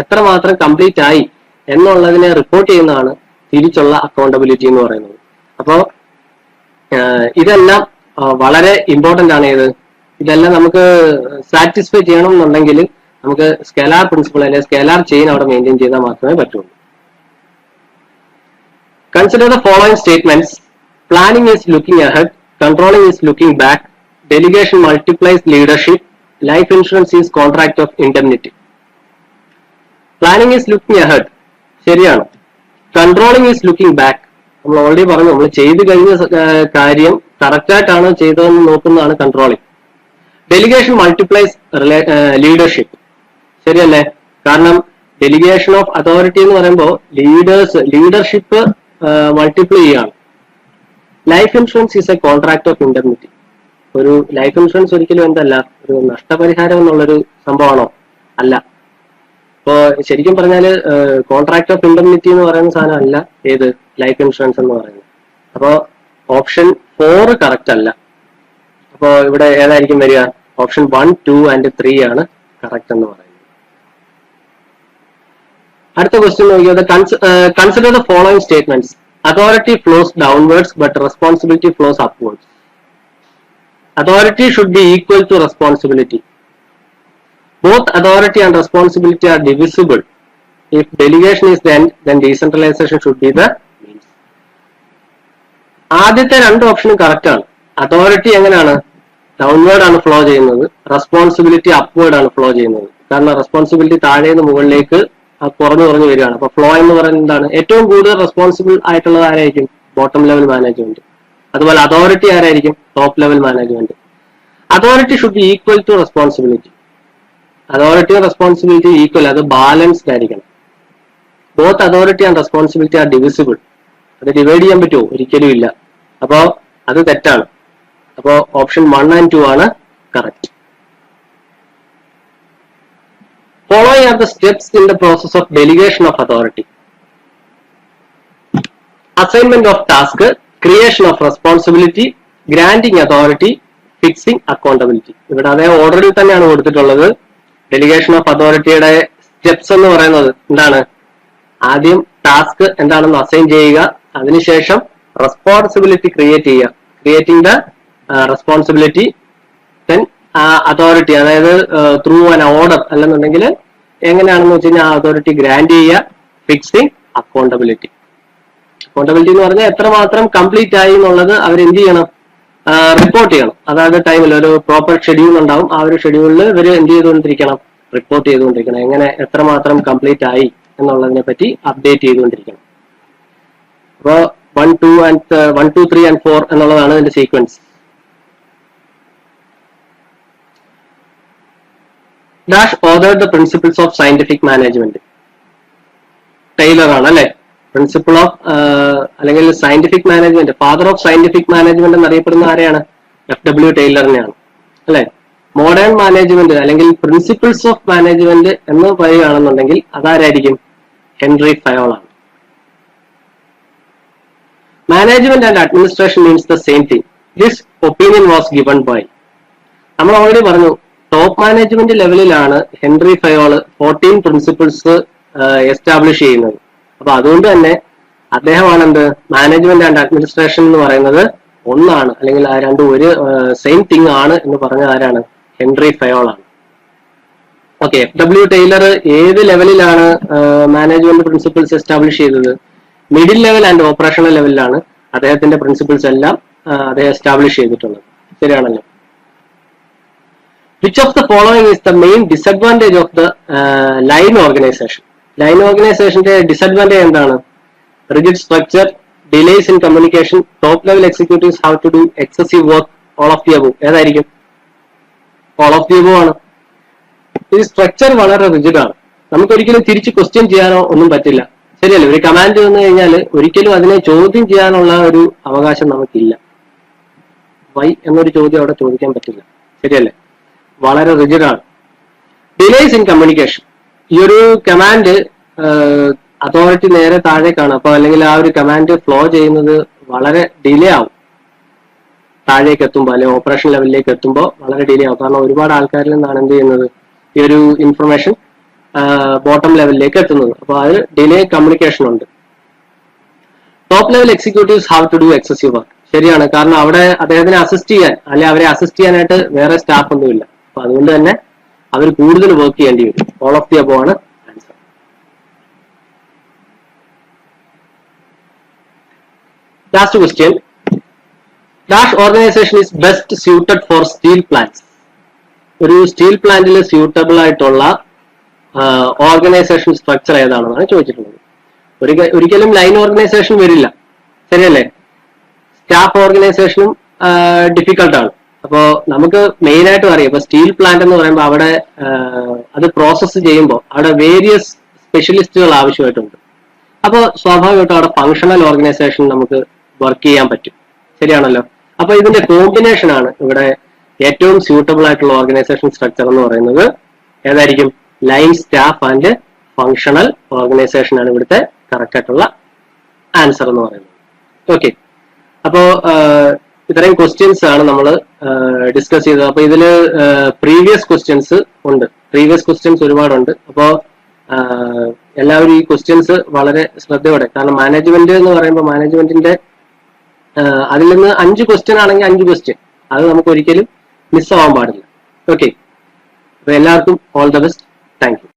എത്രമാത്രം കംപ്ലീറ്റ് ആയി എന്നുള്ളതിനെ റിപ്പോർട്ട് ചെയ്യുന്നതാണ് തിരിച്ചുള്ള അക്കൗണ്ടബിലിറ്റി എന്ന് പറയുന്നത്. അപ്പോൾ ഇതെല്ലാം വളരെ ഇമ്പോർട്ടന്റ് ആണ്. ഇതെല്ലാം നമുക്ക് സാറ്റിസ്ഫൈ ചെയ്യണം എന്നുണ്ടെങ്കിൽ നമുക്ക് സ്കെലാർ പ്രിൻസിപ്പിൾ അല്ലെങ്കിൽ സ്കെലാർ ചെയിൻ അവിടെ മെയിൻറ്റെയിൻ ചെയ്താൽ മാത്രമേ പറ്റുള്ളൂ. Consider the following statements. Planning is looking ahead, controlling is looking back, delegation multiplies leadership, life insurance is contract of indemnity. Planning is looking ahead. ശരിയാണ്. Controlling is looking back. നമ്മൾ already പറഞ്ഞു, നമ്മൾ ചെയ്ത് കഴിഞ്ഞ കാര്യം കറക്റ്റ് ആയിട്ടാണ് ചെയ്തതെന്ന് നോക്കുന്നതാണ് കൺട്രോളിങ്. Delegation multiplies leadership. ശരിയല്ലേ? കാരണം ഡെലിഗേഷൻ ഓഫ് അതോറിറ്റി എന്ന് പറയുമ്പോൾ ലീഡർഷിപ്പ് മൾട്ടിപ്ലൈ ചെയ്യാണ്. Life insurance is A contract of indemnity. ഒരു ലൈഫ് ഇൻഷുറൻസ് ഒരിക്കലും എന്തല്ല, ഒരു നഷ്ടപരിഹാരം എന്നുള്ളൊരു സംഭവമാണോ? അല്ല. ഇപ്പോ ശരിക്കും പറഞ്ഞാല് കോൺട്രാക്ട് ഓഫ് ഇൻഡെംനിറ്റി എന്ന് പറയുന്ന സാധനം അല്ല ഏത് ലൈഫ് ഇൻഷുറൻസ് എന്ന് പറയുന്നത്. അപ്പോ ഓപ്ഷൻ 4 കറക്റ്റ് അല്ല. അപ്പോ ഇവിടെ ഏതായിരിക്കും വരിക? ഓപ്ഷൻ 1, 2 and 3 ആണ് കറക്റ്റ് എന്ന് പറയുന്നത്. അടുത്ത ക്വസ്റ്റ്യൻ നോക്കിയത് consider the following statements. Authority flows downwards but responsibility flows upwards. Authority should be equal to responsibility. Both authority and responsibility are divisible. If delegation is the end, then decentralization should be the means. ആദ്യത്തെ 2 ഓപ്ഷനും correct ആണ്. Authority എങ്ങനെയാണ്? Downward ആണ് flow ചെയ്യുന്നത്, responsibility upward ആണ് flow ചെയ്യുന്നത്. കാരണം responsibility താഴെ നിന്ന് മുകളിലേക്ക് കുറഞ്ഞു വരികയാണ്. അപ്പൊ ഫ്ലോ എന്ന് പറയുന്നത് എന്താണ്? ഏറ്റവും കൂടുതൽ റെസ്പോൺസിബിൾ ആയിട്ടുള്ളത് ആരായിരിക്കും? Bottom level management. അതുപോലെ അതോറിറ്റി ആരായിരിക്കും? Top level management. Authority should be equal to responsibility. Authority responsibility equal, അത് ബാലൻസ്ഡ് ആയിരിക്കണം. Both authority and responsibility are divisible. അത് ഡിവൈഡ് ചെയ്യാൻ പറ്റുമോ? ഒരിക്കലും ഇല്ല. അപ്പോ അത് തെറ്റാണ്. അപ്പോ ഓപ്ഷൻ 1 and 2 ആണ് correct. Following are the steps in the process of delegation of authority. Assignment of task, creation of responsibility, granting authority, fixing accountability. ഇവിടെ അതേ ഓർഡറിൽ തന്നെയാണ് കൊടുത്തിട്ടുള്ളത്. ഡെലിഗേഷൻ ഓഫ് അതോറിറ്റിയുടെ സ്റ്റെപ്സ് എന്ന് പറയുന്നത് എന്താണ്? ആദ്യം ടാസ്ക് എന്താണെന്ന് അസൈൻ ചെയ്യുക, അതിനുശേഷം റെസ്പോൺസിബിലിറ്റി ക്രിയേറ്റ് ചെയ്യുക, creating the responsibility, then authority, അതായത് ത്രൂ ആൻ ഓർഡർ അല്ലെന്നുണ്ടെങ്കിൽ എങ്ങനെയാണെന്ന് വെച്ച് കഴിഞ്ഞാൽ ആ അതോറിറ്റി ഗ്രാൻഡ് ചെയ്യുക, ഫിക്സിങ് അക്കൗണ്ടബിലിറ്റി. അക്കൗണ്ടബിലിറ്റി എന്ന് പറഞ്ഞാൽ എത്രമാത്രം കംപ്ലീറ്റ് ആയി എന്നുള്ളത് അവരെന്ത് ചെയ്യണം? റിപ്പോർട്ട് ചെയ്യണം. അതായത് ടൈമിൽ ഒരു പ്രോപ്പർ ഷെഡ്യൂൾ ഉണ്ടാവും. ആ ഒരു ഷെഡ്യൂളിൽ ഇവർ എന്ത് ചെയ്തുകൊണ്ടിരിക്കണം? റിപ്പോർട്ട് ചെയ്തുകൊണ്ടിരിക്കണം. എങ്ങനെ എത്രമാത്രം കംപ്ലീറ്റ് ആയി എന്നുള്ളതിനെ പറ്റി അപ്ഡേറ്റ് ചെയ്തുകൊണ്ടിരിക്കണം. അപ്പോൾ 1, 2, 3 and 4 എന്നുള്ളതാണ് ഇതിന്റെ sequence. Dash authored the principles of scientific management. Taylor ആണ് അല്ലെ പ്രിൻസിപ്പിൾ ഓഫ് അല്ലെങ്കിൽ scientific management, father of scientific management എന്നറിയപ്പെടുന്ന ആരെയാണ്? FW ടൈലറിനെയാണ് അല്ലെ. മോഡേൺ മാനേജ്മെന്റ് അല്ലെങ്കിൽ പ്രിൻസിപ്പിൾസ് ഓഫ് മാനേജ്മെന്റ് എന്ന് പറയുകയാണെന്നുണ്ടെങ്കിൽ അതാരായിരിക്കും? ഹെൻറി ഫയോൾ ആണ്. Management and administration means the same thing. This opinion was given by, നമ്മൾ ഓൾറെഡി പറഞ്ഞു, ടോപ്പ് മാനേജ്മെന്റ് ലെവലിലാണ് ഹെൻറി ഫയോൾ 14 പ്രിൻസിപ്പിൾസ് എസ്റ്റാബ്ലിഷ് ചെയ്യുന്നത്. അപ്പൊ അതുകൊണ്ട് തന്നെ അദ്ദേഹമാണ് എന്ത്? മാനേജ്മെന്റ് ആൻഡ് അഡ്മിനിസ്ട്രേഷൻ എന്ന് പറയുന്നത് ഒന്നാണ്, അല്ലെങ്കിൽ ആ രണ്ടും ഒരു സെയിം തിങ് ആണ് എന്ന് പറഞ്ഞ ആരാണ്? ഹെൻറി ഫയോൾ ആണ്. ഓക്കെ, FW ടൈലർ ഏത് ലെവലിലാണ് മാനേജ്മെന്റ് പ്രിൻസിപ്പിൾസ് എസ്റ്റാബ്ലിഷ് ചെയ്തത്? മിഡിൽ ലെവൽ ആൻഡ് ഓപ്പറേഷണൽ ലെവലിലാണ് അദ്ദേഹത്തിന്റെ പ്രിൻസിപ്പിൾസ് എല്ലാം അദ്ദേഹം എസ്റ്റാബ്ലിഷ് ചെയ്തിട്ടുള്ളത്. ശരിയാണല്ലോ. Which of the following is the main disadvantage of the line organization? Line ഓർഗനൈസേഷന്റെ ഡിസഡ്വാൻറ്റേജ് എന്താണ്? Rigid structure, delays in communication, top level executives have to do excessive work, all of the above. ഏതായിരിക്കും? All of the above ആണ്. ഈ structure വളരെ rigid ആണ്. നമുക്കൊരിക്കലും തിരിച്ച് question ചെയ്യാനോ ഒന്നും പറ്റില്ല. ശരിയല്ലേ? ഒരു കമാൻഡ് വന്നു കഴിഞ്ഞാൽ ഒരിക്കലും അതിനെ ചോദ്യം ചെയ്യാനുള്ള ഒരു അവകാശം നമുക്കില്ല. വൈ എന്നൊരു ചോദ്യം അവിടെ ചോദിക്കാൻ പറ്റില്ല. ശരിയല്ലേ? വളരെ റിജിഡ് ആണ്. ഡിലേസ് ഇൻ കമ്മ്യൂണിക്കേഷൻ, ഈ ഒരു കമാൻഡ് അതോറിറ്റി നേരെ താഴേക്കാണ്. അപ്പൊ അല്ലെങ്കിൽ ആ ഒരു കമാൻഡ് ഫ്ലോ ചെയ്യുന്നത് വളരെ ഡിലേ ആവും. താഴേക്ക് എത്തുമ്പോൾ അല്ലെങ്കിൽ ഓപ്പറേഷൻ ലെവലിലേക്ക് എത്തുമ്പോൾ വളരെ ഡിലേ ആവും. കാരണം ഒരുപാട് ആൾക്കാരിൽ നിന്നാണ് എന്ത് ചെയ്യുന്നത്? ഈ ഒരു ഇൻഫർമേഷൻ ബോട്ടം ലെവലിലേക്ക് എത്തുന്നത്. അപ്പൊ അത് ഡിലേ കമ്മ്യൂണിക്കേഷൻ ഉണ്ട്. Top level executives have to do excessive work. ശരിയാണ്, കാരണം അവിടെ അദ്ദേഹത്തിനെ അസിസ്റ്റ് ചെയ്യാൻ അല്ലെ അവരെ അസിസ്റ്റ് ചെയ്യാനായിട്ട് വേറെ സ്റ്റാഫ് ഒന്നുമില്ല. അപ്പൊ അതുകൊണ്ട് തന്നെ അവർ കൂടുതൽ വർക്ക് ചെയ്യേണ്ടി വരും. ഓൾ ഓഫ് ദി അബോവ് ആണ് answer. Last question. Dash organisation is best suited four steel plants. ഒരു സ്റ്റീൽ പ്ലാന്റിൽ സ്യൂട്ടബിൾ ആയിട്ടുള്ള ഓർഗനൈസേഷൻ സ്ട്രക്ചർ ഏതാണെന്നാണ് ചോദിച്ചിട്ടുള്ളത്. ഒരിക്കലും ലൈൻ ഓർഗനൈസേഷൻ വരില്ല, ശരിയല്ലേ? സ്റ്റാഫ് ഓർഗനൈസേഷനും ഡിഫിക്കൽട്ടാണ്. അപ്പോൾ നമുക്ക് മെയിൻ ആയിട്ടും അറിയാം, ഇപ്പൊ സ്റ്റീൽ പ്ലാന്റ് എന്ന് പറയുമ്പോൾ അവിടെ അത് പ്രോസസ്സ് ചെയ്യുമ്പോൾ അവിടെ വേരിയസ് സ്പെഷ്യലിസ്റ്റുകൾ ആവശ്യമായിട്ടുണ്ട്. അപ്പോൾ സ്വാഭാവികമായിട്ടും അവിടെ ഫങ്ഷണൽ ഓർഗനൈസേഷൻ നമുക്ക് വർക്ക് ചെയ്യാൻ പറ്റും, ശരിയാണല്ലോ? അപ്പൊ ഇതിന്റെ കോമ്പിനേഷൻ ആണ് ഇവിടെ ഏറ്റവും സ്യൂട്ടബിൾ ആയിട്ടുള്ള ഓർഗനൈസേഷൻ സ്ട്രക്ചർ എന്ന് പറയുന്നത്. ഏതായിരിക്കും? Line, staff and functional organisation ആണ് ഇവിടുത്തെ കറക്റ്റ് ആയിട്ടുള്ള ആൻസർ എന്ന് പറയുന്നത്. ഓക്കെ, അപ്പോ ഇത്രയും ക്വസ്റ്റ്യൻസ് ആണ് നമ്മൾ ഡിസ്കസ് ചെയ്തത്. അപ്പൊ ഇതില് പ്രീവിയസ് ക്വസ്റ്റ്യൻസ് ഉണ്ട്, പ്രീവിയസ് ക്വസ്റ്റ്യൻസ് ഒരുപാടുണ്ട്. അപ്പോ എല്ലാവരും ഈ ക്വസ്റ്റ്യൻസ് വളരെ ശ്രദ്ധയോടെ, കാരണം മാനേജ്മെന്റ് എന്ന് പറയുമ്പോൾ മാനേജ്മെന്റിന്റെ അതിൽ നിന്ന് 5 ക്വസ്റ്റ്യൻ ആണെങ്കിൽ 5 ക്വസ്റ്റ്യൻ അത് നമുക്ക് ഒരിക്കലും മിസ് ആവാൻ പാടില്ല. ഓക്കെ, അപ്പൊ എല്ലാവർക്കും all the best. Thank you.